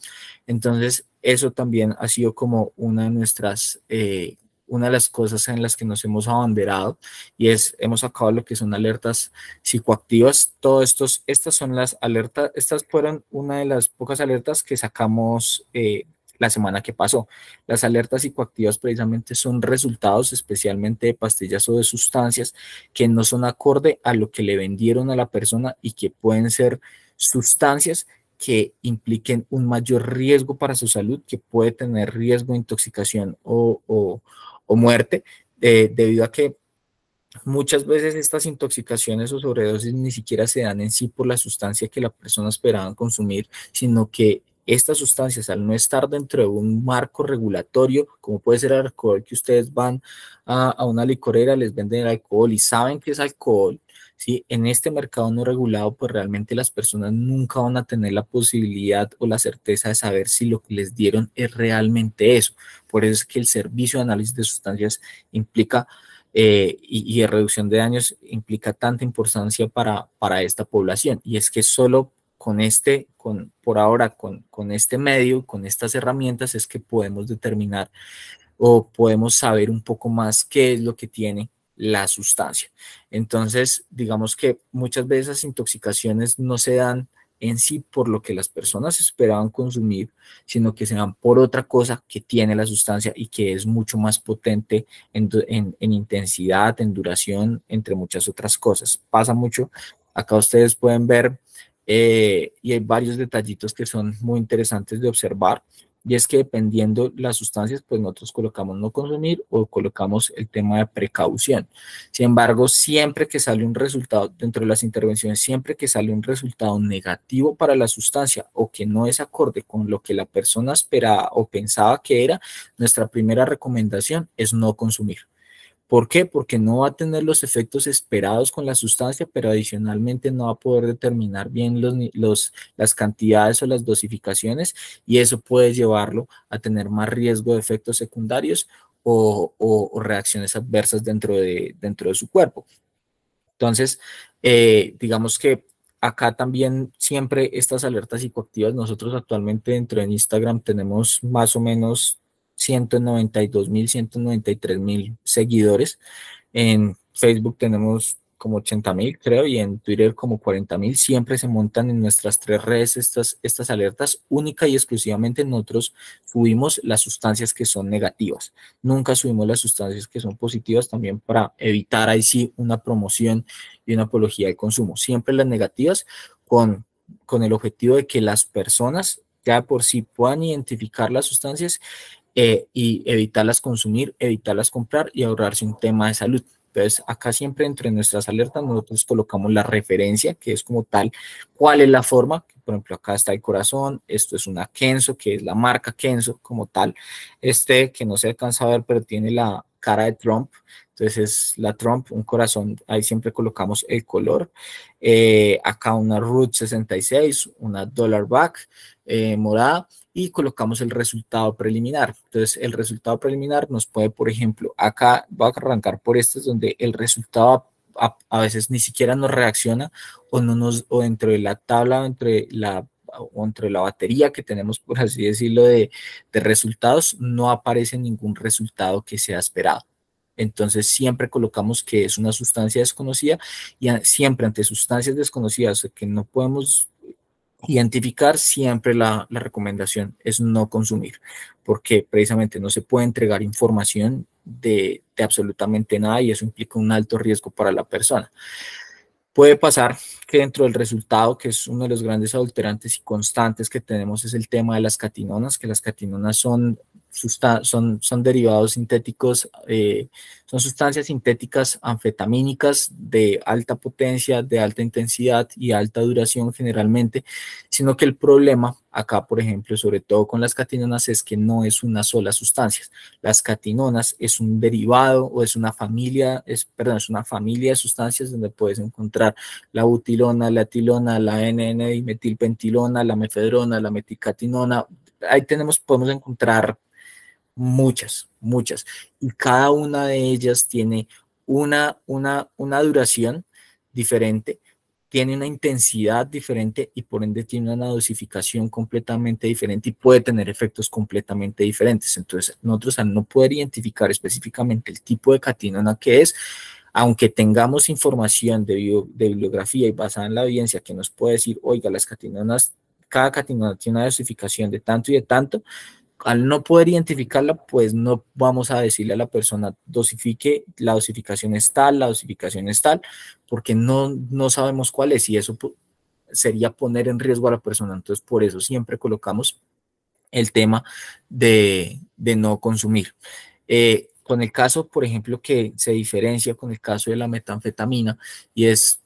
Entonces, eso también ha sido como una de las cosas en las que nos hemos abanderado, y hemos sacado lo que son alertas psicoactivas. Estas son las alertas, estas fueron una de las pocas alertas que sacamos la semana que pasó. Las alertas psicoactivas precisamente son resultados especialmente de pastillas o de sustancias que no son acorde a lo que le vendieron a la persona, y que pueden ser sustancias que impliquen un mayor riesgo para su salud, que puede tener riesgo de intoxicación o muerte, debido a que muchas veces estas intoxicaciones o sobredosis ni siquiera se dan en sí por la sustancia que la persona esperaba consumir, sino que estas sustancias, al no estar dentro de un marco regulatorio, como puede ser el alcohol, que ustedes van a una licorera, les venden el alcohol y saben que es alcohol, ¿sí? En este mercado no regulado, pues realmente las personas nunca van a tener la posibilidad o la certeza de saber si lo que les dieron es realmente eso. Por eso es que el servicio de análisis de sustancias implica y de reducción de daños implica tanta importancia para esta población. Y es que solo por ahora, con este medio, con estas herramientas, es que podemos determinar o podemos saber un poco más qué es lo que tiene la sustancia. Entonces, digamos que muchas veces las intoxicaciones no se dan en sí por lo que las personas esperaban consumir, sino que se dan por otra cosa que tiene la sustancia y que es mucho más potente en intensidad, en duración, entre muchas otras cosas. Pasa mucho. Acá ustedes pueden ver y hay varios detallitos que son muy interesantes de observar. Y es que dependiendo las sustancias, pues nosotros colocamos no consumir o colocamos el tema de precaución. Sin embargo, siempre que sale un resultado, dentro de las intervenciones, siempre que sale un resultado negativo para la sustancia o que no es acorde con lo que la persona esperaba o pensaba que era, nuestra primera recomendación es no consumir. ¿Por qué? Porque no va a tener los efectos esperados con la sustancia, pero adicionalmente no va a poder determinar bien las cantidades o las dosificaciones y eso puede llevarlo a tener más riesgo de efectos secundarios o reacciones adversas dentro de su cuerpo. Entonces, digamos que acá también siempre estas alertas psicoactivas, nosotros actualmente dentro de Instagram tenemos más o menos 192.000, 193.000 seguidores. En Facebook tenemos como 80.000, creo, y en Twitter como 40.000. Siempre se montan en nuestras 3 redes estas alertas. Única y exclusivamente nosotros subimos las sustancias que son negativas. Nunca subimos las sustancias que son positivas, también para evitar ahí sí una promoción y una apología del consumo. Siempre las negativas con el objetivo de que las personas ya por sí puedan identificar las sustancias y evitarlas consumir, evitarlas comprar y ahorrarse un tema de salud. Entonces, acá siempre entre nuestras alertas nosotros colocamos la referencia, que es como tal, cuál es la forma. Por ejemplo, acá está el corazón, esto es una Kenzo, que es la marca Kenzo como tal. Que no se alcanza a ver, pero tiene la cara de Trump. Entonces es la Trump, un corazón, ahí siempre colocamos el color. Acá una Route 66, una Dollarback morada, y colocamos el resultado preliminar. Entonces, el resultado preliminar nos puede, por ejemplo, acá voy a arrancar por este, es donde el resultado a veces ni siquiera nos reacciona o dentro de la tabla o entre la batería que tenemos, por así decirlo, de resultados, no aparece ningún resultado que sea esperado. Entonces, siempre colocamos que es una sustancia desconocida y siempre ante sustancias desconocidas que no podemos identificar, siempre la recomendación es no consumir, porque precisamente no se puede entregar información de absolutamente nada y eso implica un alto riesgo para la persona. Puede pasar que dentro del resultado, que es uno de los grandes adulterantes y constantes que tenemos, es el tema de las catinonas, que las catinonas son derivados sintéticos, son sustancias sintéticas anfetamínicas de alta potencia, de alta intensidad y alta duración generalmente, sino que el problema acá, por ejemplo, sobre todo con las catinonas, es que no es una sola sustancia. Las catinonas es un derivado o es una familia, es una familia de sustancias donde puedes encontrar la butilona, la etilona, la N,N-dimetilpentilona, la mefedrona, la metilcatinona. Ahí podemos encontrar muchas. Y cada una de ellas tiene una duración diferente, tiene una intensidad diferente y por ende tiene una dosificación completamente diferente y puede tener efectos completamente diferentes. Entonces, nosotros al no poder identificar específicamente el tipo de catinona que es, aunque tengamos información de bibliografía y basada en la evidencia que nos puede decir, oiga, las catinonas, cada catinona tiene una dosificación de tanto y de tanto, al no poder identificarla, pues no vamos a decirle a la persona dosifique, la dosificación es tal, porque no sabemos cuál es y eso sería poner en riesgo a la persona. Entonces, por eso siempre colocamos el tema de no consumir. Con el caso, por ejemplo, que se diferencia con el caso de la metanfetamina y es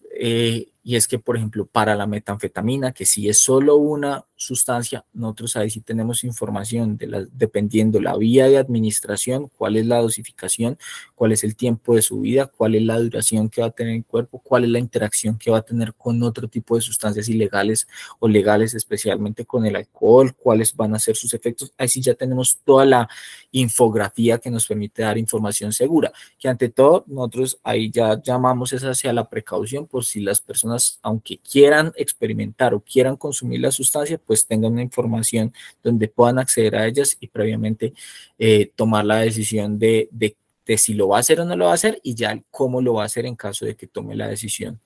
que, por ejemplo, para la metanfetamina, que si es solo una sustancia, nosotros ahí sí tenemos información dependiendo la vía de administración, cuál es la dosificación, cuál es el tiempo de su vida, cuál es la duración que va a tener el cuerpo, cuál es la interacción que va a tener con otro tipo de sustancias ilegales o legales, especialmente con el alcohol, cuáles van a ser sus efectos. Ahí sí ya tenemos toda la infografía que nos permite dar información segura, que ante todo nosotros ahí ya llamamos es hacia la precaución por si las personas, aunque quieran experimentar o quieran consumir la sustancia, pues tengan una información donde puedan acceder a ellas y previamente tomar la decisión de de si lo va a hacer o no lo va a hacer y ya el cómo lo va a hacer en caso de que tome la decisión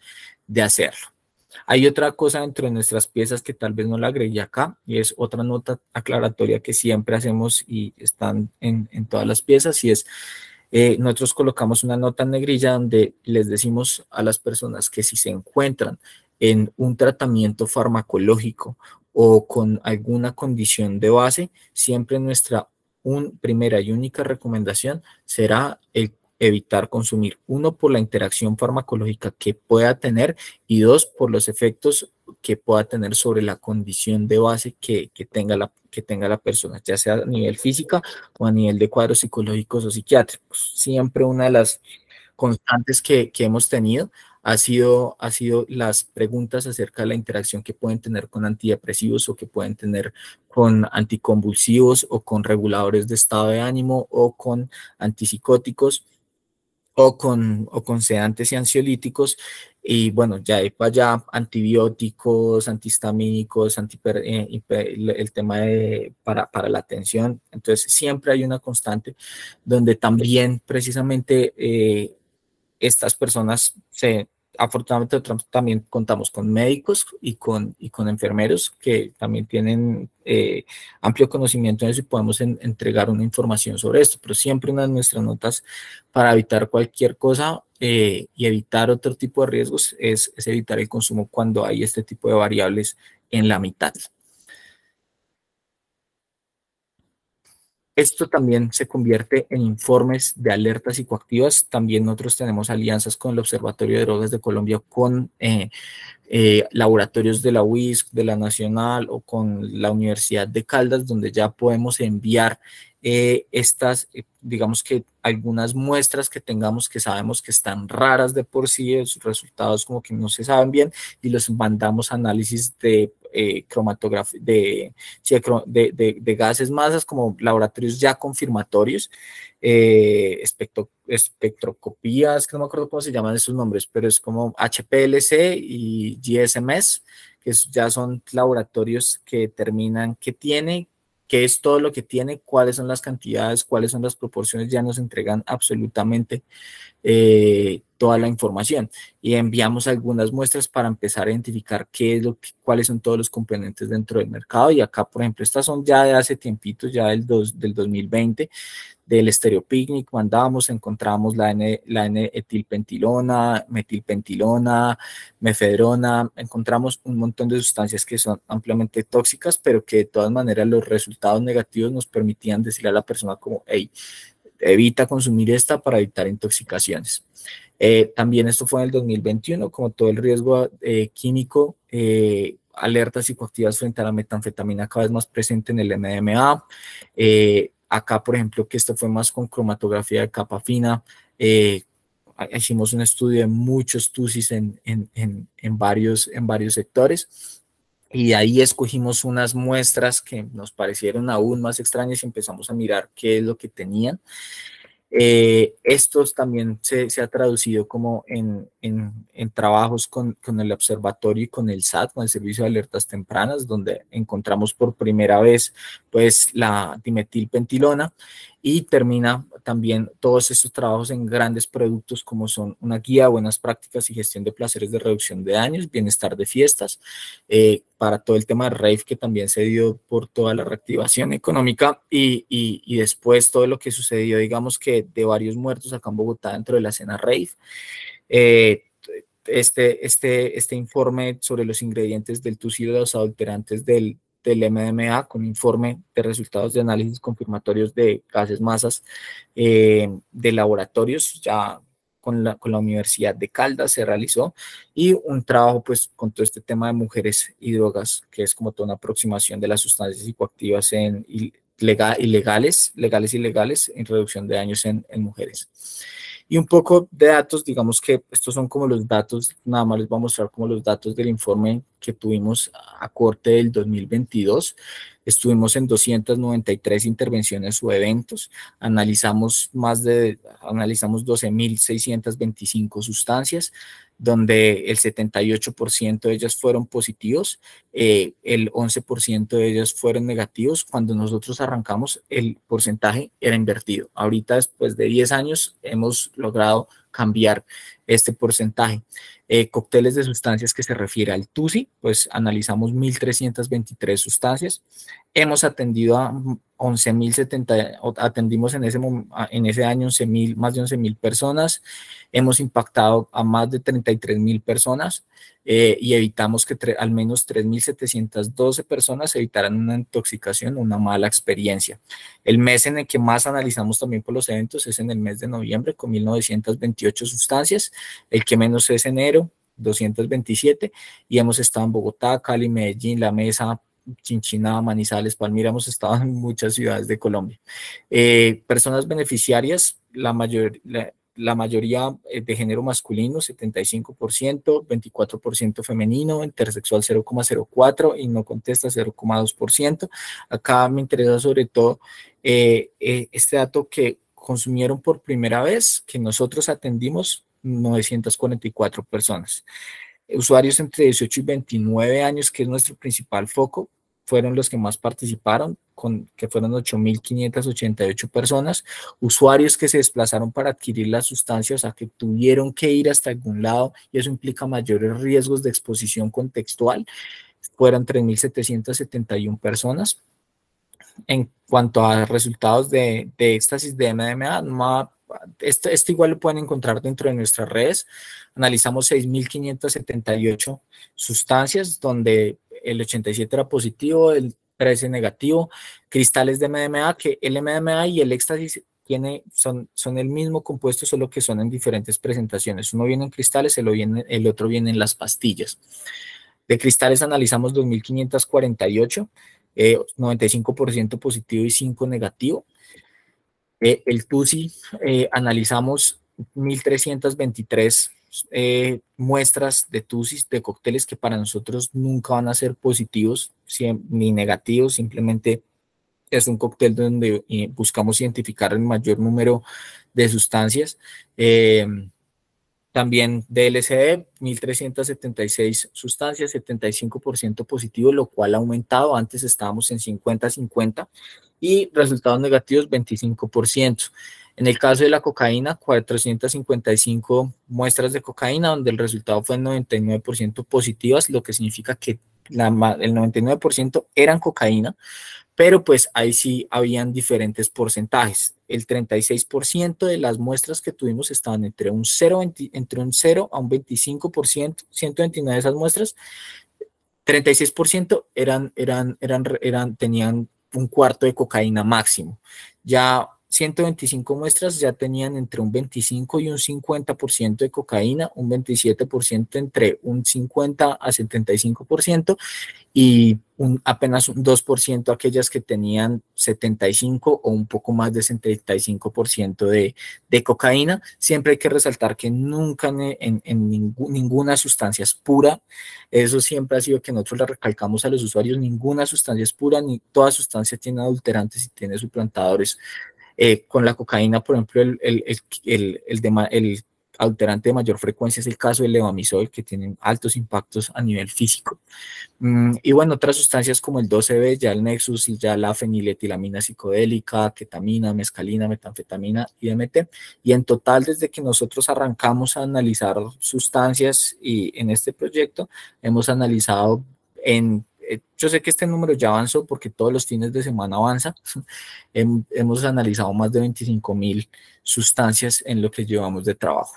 de hacerlo. Hay otra cosa dentro de nuestras piezas que tal vez no la agregué acá y es otra nota aclaratoria que siempre hacemos y están en todas las piezas y es nosotros colocamos una nota en negrilla donde les decimos a las personas que si se encuentran en un tratamiento farmacológico o con alguna condición de base, siempre nuestra primera y única recomendación será evitar consumir. Uno, por la interacción farmacológica que pueda tener y dos, por los efectos que pueda tener sobre la condición de base que tenga la persona, ya sea a nivel física o a nivel de cuadros psicológicos o psiquiátricos. Siempre una de las constantes que hemos tenido ha sido las preguntas acerca de la interacción que pueden tener con antidepresivos o que pueden tener con anticonvulsivos o con reguladores de estado de ánimo o con antipsicóticos o con sedantes y ansiolíticos, y bueno, ya hay para allá antibióticos, antihistamínicos, el tema para la atención. Entonces, siempre hay una constante donde también precisamente estas personas afortunadamente también contamos con médicos y con enfermeros que también tienen amplio conocimiento de eso y podemos entregar una información sobre esto, pero siempre una de nuestras notas para evitar cualquier cosa y evitar otro tipo de riesgos es evitar el consumo cuando hay este tipo de variables en la mitad. Esto también se convierte en informes de alertas psicoactivas. También nosotros tenemos alianzas con el Observatorio de Drogas de Colombia, con laboratorios de la UISC, de la Nacional o con la Universidad de Caldas, donde ya podemos enviar digamos que algunas muestras que tengamos que sabemos que están raras de por sí, sus resultados como que no se saben bien, y los mandamos a análisis de cromatografía, de gases masas, como laboratorios ya confirmatorios, espectroscopías, que no me acuerdo cómo se llaman esos nombres, pero es como HPLC y GSMS, que ya son laboratorios que determinan qué tiene, qué es todo lo que tiene, cuáles son las cantidades, cuáles son las proporciones, ya nos entregan absolutamente toda la información y enviamos algunas muestras para empezar a identificar cuáles son todos los componentes dentro del mercado. Y acá, por ejemplo, estas son ya de hace tiempitos, ya del 2020, del estereopicnic mandábamos, encontramos la N-etilpentilona, metilpentilona, mefedrona, encontramos un montón de sustancias que son ampliamente tóxicas, pero que de todas maneras los resultados negativos nos permitían decirle a la persona como, hey, evita consumir esta para evitar intoxicaciones. También esto fue en el 2021, como todo el riesgo químico, alertas psicoactivas frente a la metanfetamina cada vez más presente en el MDMA. Acá, por ejemplo, que esto fue más con cromatografía de capa fina, hicimos un estudio de muchos TUSIs en varios sectores. Y ahí escogimos unas muestras que nos parecieron aún más extrañas y empezamos a mirar qué es lo que tenían. Estos también se ha traducido como en trabajos con el observatorio y con el SAT, con el Servicio de Alertas Tempranas, donde encontramos por primera vez pues la dimetilpentilona, y termina también todos estos trabajos en grandes productos como son una guía, buenas prácticas y gestión de placeres de reducción de daños, bienestar de fiestas, para todo el tema de rave que también se dio por toda la reactivación económica y después todo lo que sucedió, digamos que de varios muertos acá en Bogotá dentro de la escena rave. Este informe sobre los ingredientes del TUSI y los adulterantes del MDMA, con informe de resultados de análisis confirmatorios de gases masas de laboratorios, ya con la Universidad de Caldas se realizó, y un trabajo pues con todo este tema de mujeres y drogas, que es como toda una aproximación de las sustancias psicoactivas legales y ilegales en reducción de daños en mujeres. Y un poco de datos, digamos que estos son como los datos, nada más les voy a mostrar como los datos del informe que tuvimos a corte del 2022. Estuvimos en 293 intervenciones o eventos, analizamos 12.625 sustancias, donde el 78% de ellas fueron positivos, el 11% de ellas fueron negativos. Cuando nosotros arrancamos, el porcentaje era invertido. Ahorita, después de 10 años, hemos logrado cambiar este porcentaje. Cócteles de sustancias que se refiere al TUSI, pues analizamos 1.323 sustancias. Hemos atendido a 11.070, atendimos en ese año más de 11.000 personas. Hemos impactado a más de 33.000 personas y evitamos que al menos 3.712 personas evitaran una intoxicación o una mala experiencia. El mes en el que más analizamos también por los eventos es en el mes de noviembre, con 1.928 sustancias. El que menos es enero, 227, y hemos estado en Bogotá, Cali, Medellín, La Mesa, Chinchiná, Manizales, Palmira. Hemos estado en muchas ciudades de Colombia. Personas beneficiarias, la mayoría de género masculino, 75%, 24% femenino, intersexual 0,04% y no contesta 0,2%. Acá me interesa sobre todo este dato que consumieron por primera vez, que nosotros atendimos 944 personas. Usuarios entre 18 y 29 años, que es nuestro principal foco, fueron los que más participaron, que fueron 8.588 personas. Usuarios que se desplazaron para adquirir la sustancia, o sea, que tuvieron que ir hasta algún lado, y eso implica mayores riesgos de exposición contextual, fueron 3.771 personas. En cuanto a resultados de éxtasis de MDMA, esto igual lo pueden encontrar dentro de nuestras redes. Analizamos 6.578 sustancias, donde el 87 era positivo, el 13 negativo. Cristales de MDMA, que el MDMA y el éxtasis son el mismo compuesto, solo que son en diferentes presentaciones. Uno viene en cristales, el otro viene en las pastillas. De cristales analizamos 2.548, 95% positivo y 5 negativo. El TUSI, analizamos 1.323 muestras de TUSIs, de cócteles que para nosotros nunca van a ser positivos ni negativos, simplemente es un cóctel donde buscamos identificar el mayor número de sustancias. También de LSD, 1.376 sustancias, 75% positivo, lo cual ha aumentado. Antes estábamos en 50-50 y resultados negativos 25%. En el caso de la cocaína, 455 muestras de cocaína, donde el resultado fue 99% positivas, lo que significa que el 99% eran cocaína, pero pues ahí sí habían diferentes porcentajes. El 36% de las muestras que tuvimos estaban entre un 0 a un 25%, 129 de esas muestras, 36% tenían un cuarto de cocaína máximo. Ya 125 muestras ya tenían entre un 25 y un 50% de cocaína, un 27% entre un 50 a 75%, y apenas un 2% aquellas que tenían 75 o un poco más de 75% de cocaína. Siempre hay que resaltar que nunca en ninguna sustancia es pura. Eso siempre ha sido que nosotros le recalcamos a los usuarios: ninguna sustancia es pura, ni toda sustancia tiene adulterantes y tiene suplantadores. Con la cocaína, por ejemplo, el alterante de mayor frecuencia es el caso del levamisol, que tienen altos impactos a nivel físico. Y bueno, otras sustancias como el 12B, ya el Nexus y ya la feniletilamina psicodélica, ketamina, mescalina, metanfetamina y DMT. Y en total, desde que nosotros arrancamos a analizar sustancias y en este proyecto, hemos analizado yo sé que este número ya avanzó porque todos los fines de semana avanza. Hemos analizado más de 25.000 sustancias en lo que llevamos de trabajo.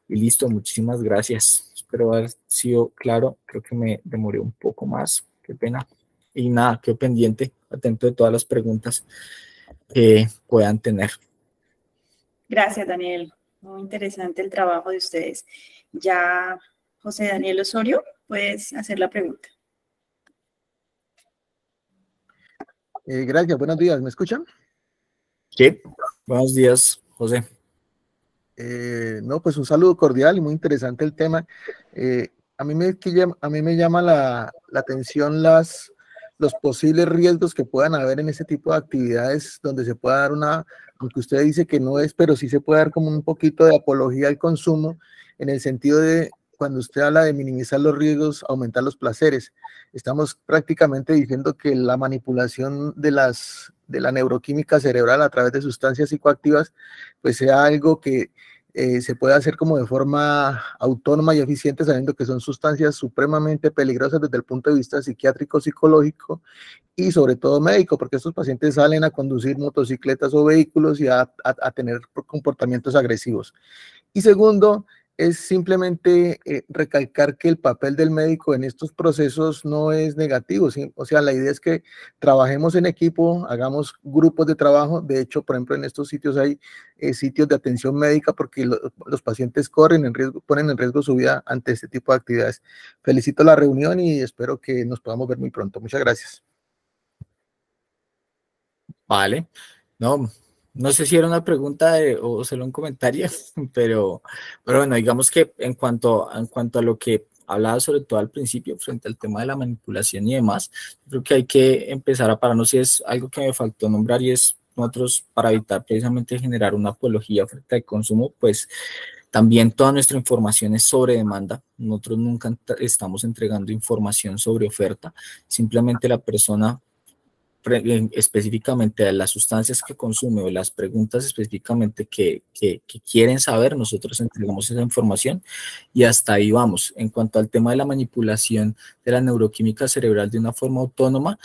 Y listo, muchísimas gracias. Espero haber sido claro. Creo que me demoré un poco más. Qué pena. Y nada, quedo pendiente, atento de todas las preguntas que puedan tener. Gracias, Daniel. Muy interesante el trabajo de ustedes. Ya, José Daniel Osorio, puedes hacer la pregunta. Gracias, buenos días, ¿me escuchan? Sí, buenos días, José. No, pues un saludo cordial y muy interesante el tema. A mí me llama la atención los posibles riesgos que puedan haber en ese tipo de actividades donde se pueda dar aunque usted dice que no es, pero sí se puede dar como un poquito de apología al consumo, en el sentido de cuando usted habla de minimizar los riesgos, aumentar los placeres. Estamos prácticamente diciendo que la manipulación de la neuroquímica cerebral a través de sustancias psicoactivas, pues sea algo que se puede hacer como de forma autónoma y eficiente, sabiendo que son sustancias supremamente peligrosas desde el punto de vista psiquiátrico, psicológico y sobre todo médico, porque estos pacientes salen a conducir motocicletas o vehículos y a tener comportamientos agresivos. Y segundo, es simplemente recalcar que el papel del médico en estos procesos no es negativo, ¿sí? O sea, la idea es que trabajemos en equipo, hagamos grupos de trabajo. De hecho, por ejemplo, en estos sitios hay sitios de atención médica porque los pacientes corren en riesgo, ponen en riesgo su vida ante este tipo de actividades. Felicito la reunión y espero que nos podamos ver muy pronto. Muchas gracias. Vale, no sé si era una pregunta o solo un comentario, pero bueno, digamos que en cuanto a lo que hablaba sobre todo al principio, frente al tema de la manipulación y demás, creo que hay que empezar a pararnos, si es algo que me faltó nombrar y es nosotros para evitar precisamente generar una apología frente al consumo, pues también toda nuestra información es sobre demanda. Nosotros nunca estamos entregando información sobre oferta, simplemente la persona específicamente de las sustancias que consume o las preguntas específicamente que quieren saber, nosotros entregamos esa información y hasta ahí vamos. En cuanto al tema de la manipulación de la neuroquímica cerebral de una forma autónoma,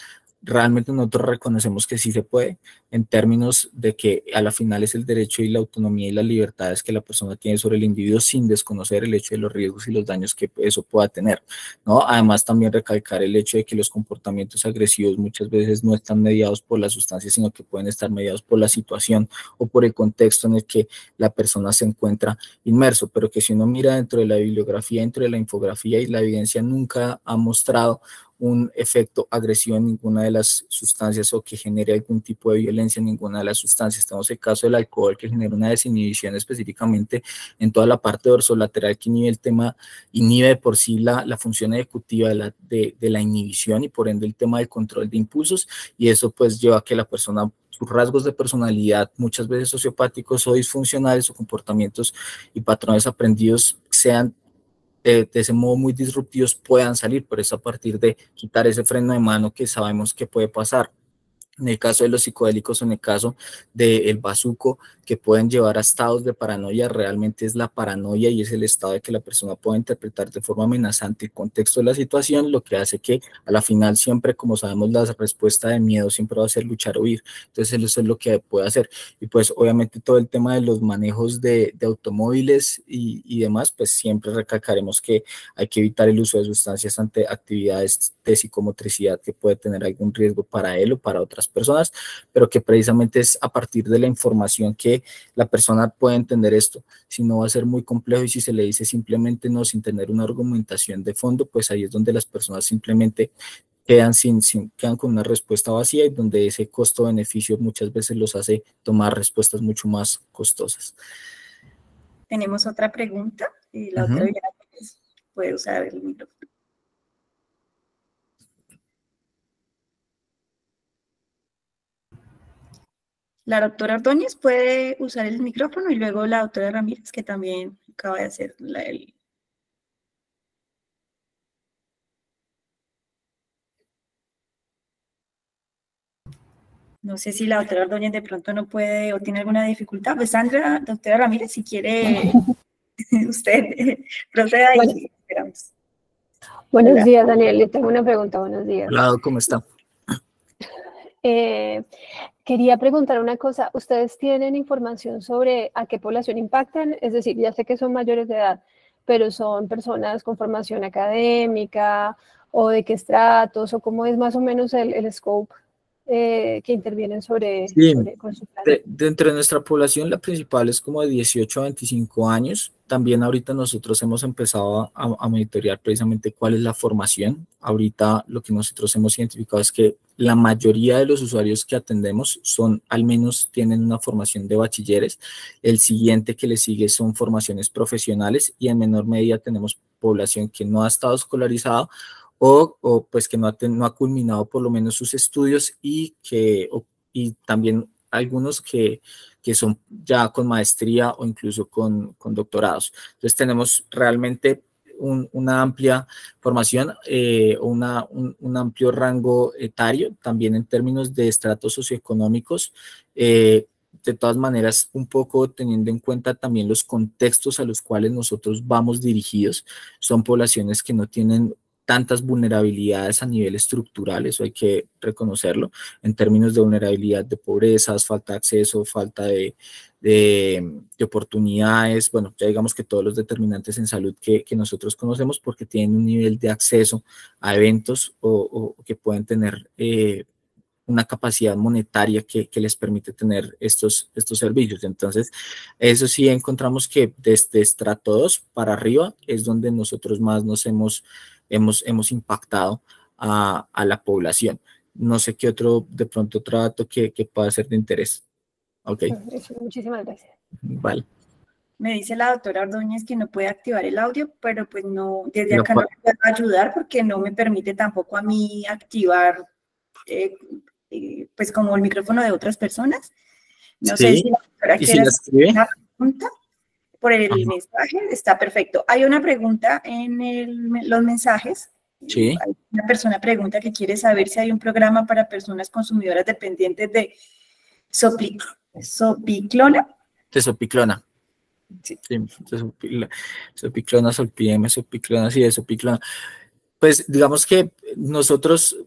realmente nosotros reconocemos que sí se puede, en términos de que a la final es el derecho y la autonomía y las libertades que la persona tiene sobre el individuo sin desconocer el hecho de los riesgos y los daños que eso pueda tener, ¿no? Además, también recalcar el hecho de que los comportamientos agresivos muchas veces no están mediados por la sustancia, sino que pueden estar mediados por la situación o por el contexto en el que la persona se encuentra inmerso, pero que si uno mira dentro de la bibliografía, dentro de la infografía y la evidencia nunca ha mostrado un efecto agresivo en ninguna de las sustancias o que genere algún tipo de violencia en ninguna de las sustancias. Tenemos el caso del alcohol, que genera una desinhibición específicamente en toda la parte dorsolateral que inhibe por sí la función ejecutiva de la inhibición y por ende el tema del control de impulsos, y eso pues lleva a que la persona, sus rasgos de personalidad, muchas veces sociopáticos o disfuncionales o comportamientos y patrones aprendidos sean de ese modo muy disruptivos, puedan salir. Por eso, a partir de quitar ese freno de mano que sabemos que puede pasar, en el caso de los psicodélicos o en el caso del bazuco, que pueden llevar a estados de paranoia, realmente es la paranoia y es el estado de que la persona pueda interpretar de forma amenazante el contexto de la situación, lo que hace que a la final siempre, como sabemos, la respuesta de miedo siempre va a ser luchar o huir. Entonces eso es lo que puede hacer. Y pues obviamente todo el tema de los manejos de automóviles y demás, pues siempre recalcaremos que hay que evitar el uso de sustancias ante actividades de psicomotricidad que puede tener algún riesgo para él o para otras personas, pero que precisamente es a partir de la información que la persona puede entender esto. Si no, va a ser muy complejo, y si se le dice simplemente no sin tener una argumentación de fondo, pues ahí es donde las personas simplemente quedan quedan con una respuesta vacía y donde ese costo-beneficio muchas veces los hace tomar respuestas mucho más costosas. Tenemos otra pregunta y la otra ya puede usar el micrófono. La doctora Ordóñez puede usar el micrófono y luego la doctora Ramírez, que también acaba de hacer No sé si la doctora Ordóñez de pronto no puede o tiene alguna dificultad. Pues Sandra, doctora Ramírez, si quiere usted proceda y esperamos. Buenos días, Daniel. Le tengo una pregunta. Buenos días. Hola, ¿cómo está? Quería preguntar una cosa. ¿Ustedes tienen información sobre a qué población impactan? Es decir, ya sé que son mayores de edad, pero ¿son personas con formación académica o de qué estratos o cómo es más o menos el scope que intervienen sobre con su plan? Dentro de nuestra población, la principal es como de 18 a 25 años. También ahorita nosotros hemos empezado a monitorear precisamente cuál es la formación. Ahorita lo que nosotros hemos identificado es que la mayoría de los usuarios que atendemos al menos tienen una formación de bachilleres. El siguiente que le sigue son formaciones profesionales y en menor medida tenemos población que no ha estado escolarizada o pues que no ha culminado por lo menos sus estudios y también algunos que son ya con maestría o incluso con doctorados. Entonces tenemos realmente una amplia formación, un amplio rango etario, también en términos de estratos socioeconómicos, de todas maneras, un poco teniendo en cuenta también los contextos a los cuales nosotros vamos dirigidos. Son poblaciones que no tienen tantas vulnerabilidades a nivel estructural, eso hay que reconocerlo, en términos de vulnerabilidad de pobrezas, falta de acceso, falta de oportunidades, bueno, ya digamos que todos los determinantes en salud que nosotros conocemos, porque tienen un nivel de acceso a eventos o que pueden tener una capacidad monetaria que les permite tener estos servicios. Entonces, eso sí encontramos que desde estrato 2 para arriba es donde nosotros más nos hemos impactado a la población. No sé qué de pronto otro dato que pueda ser de interés. Ok. Muchísimas gracias. Vale. Me dice la doctora Ordóñez que no puede activar el audio, pero pues no, desde acá no me puedo ayudar porque no me permite tampoco a mí activar pues como el micrófono de otras personas. No sé si la doctora quiere hacer una pregunta por el mensaje, está perfecto. Hay una pregunta en los mensajes. Sí. Hay una persona pregunta que quiere saber si hay un programa para personas consumidoras dependientes de sopiclona. Tesopiclona. Sí. Sopiclona, solpidem, sopiclona, sí, sopiclona. Pues digamos que nosotros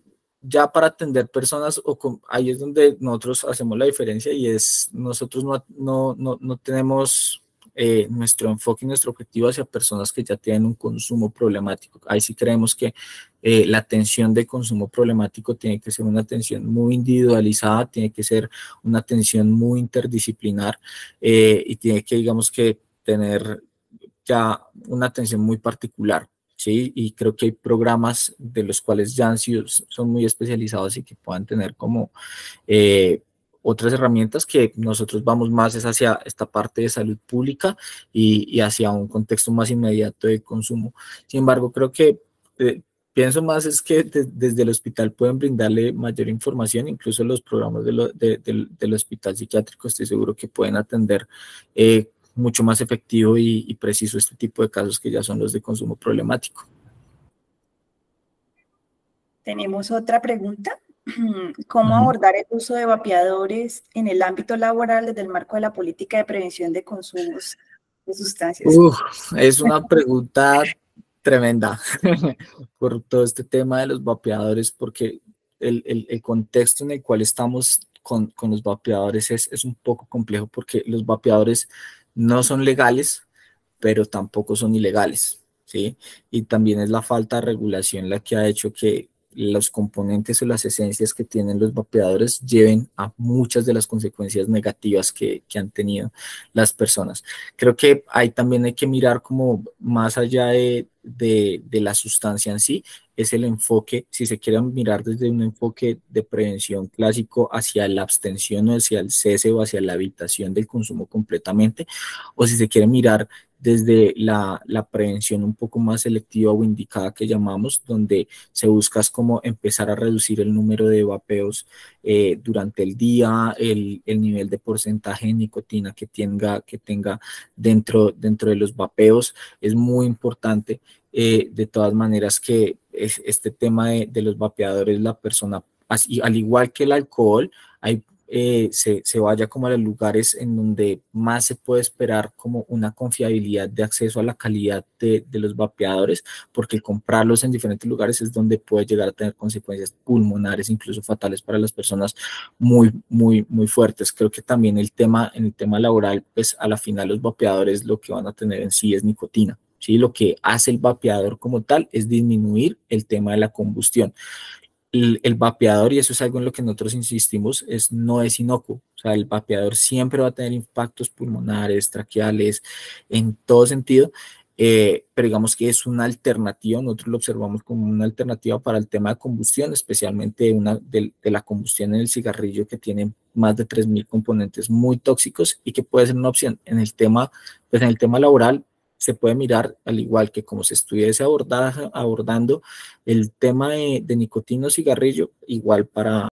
ya para atender personas, ahí es donde nosotros hacemos la diferencia y es, nosotros no tenemos nuestro enfoque y nuestro objetivo hacia personas que ya tienen un consumo problemático. Ahí sí creemos que la atención de consumo problemático tiene que ser una atención muy individualizada, tiene que ser una atención muy interdisciplinar y tiene que, digamos que, tener ya una atención muy particular. Sí, y creo que hay programas de los cuales ya son muy especializados y que puedan tener como otras herramientas que nosotros vamos más es hacia esta parte de salud pública y hacia un contexto más inmediato de consumo. Sin embargo, creo que pienso más es que desde el hospital pueden brindarle mayor información, incluso los programas del hospital psiquiátrico, estoy seguro que pueden atender mucho más efectivo y preciso este tipo de casos que ya son los de consumo problemático. Tenemos otra pregunta. ¿Cómo abordar el uso de vapeadores en el ámbito laboral desde el marco de la política de prevención de consumos de sustancias? Es una pregunta tremenda por todo este tema de los vapeadores, porque el contexto en el cual estamos con los vapeadores es un poco complejo, porque los vapeadores no son legales, pero tampoco son ilegales, ¿sí? Y también es la falta de regulación la que ha hecho que los componentes o las esencias que tienen los vapeadores lleven a muchas de las consecuencias negativas que han tenido las personas. Creo que ahí también hay que mirar como más allá de la sustancia en sí, es el enfoque, si se quiere mirar desde un enfoque de prevención clásico hacia la abstención o hacia el cese o hacia la evitación del consumo completamente, o si se quiere mirar desde la prevención un poco más selectiva o indicada que llamamos, donde se busca como empezar a reducir el número de vapeos durante el día, el nivel de porcentaje de nicotina que tenga dentro de los vapeos, es muy importante. De todas maneras que este tema de los vapeadores, la persona, así, al igual que el alcohol, se vaya como a los lugares en donde más se puede esperar como una confiabilidad de acceso a la calidad de los vapeadores, porque comprarlos en diferentes lugares es donde puede llegar a tener consecuencias pulmonares, incluso fatales para las personas muy, muy, muy fuertes. Creo que también en el tema laboral, pues a la final los vapeadores lo que van a tener en sí es nicotina. ¿Sí? Lo que hace el vapeador como tal es disminuir el tema de la combustión. El vapeador, y eso es algo en lo que nosotros insistimos, no es inocuo. O sea, el vapeador siempre va a tener impactos pulmonares, traqueales, en todo sentido, pero digamos que es una alternativa, nosotros lo observamos como una alternativa para el tema de combustión, especialmente de la combustión en el cigarrillo, que tiene más de 3.000 componentes muy tóxicos y que puede ser una opción. En el tema laboral, se puede mirar, al igual que como se estuviese abordando el tema de nicotina o cigarrillo, igual para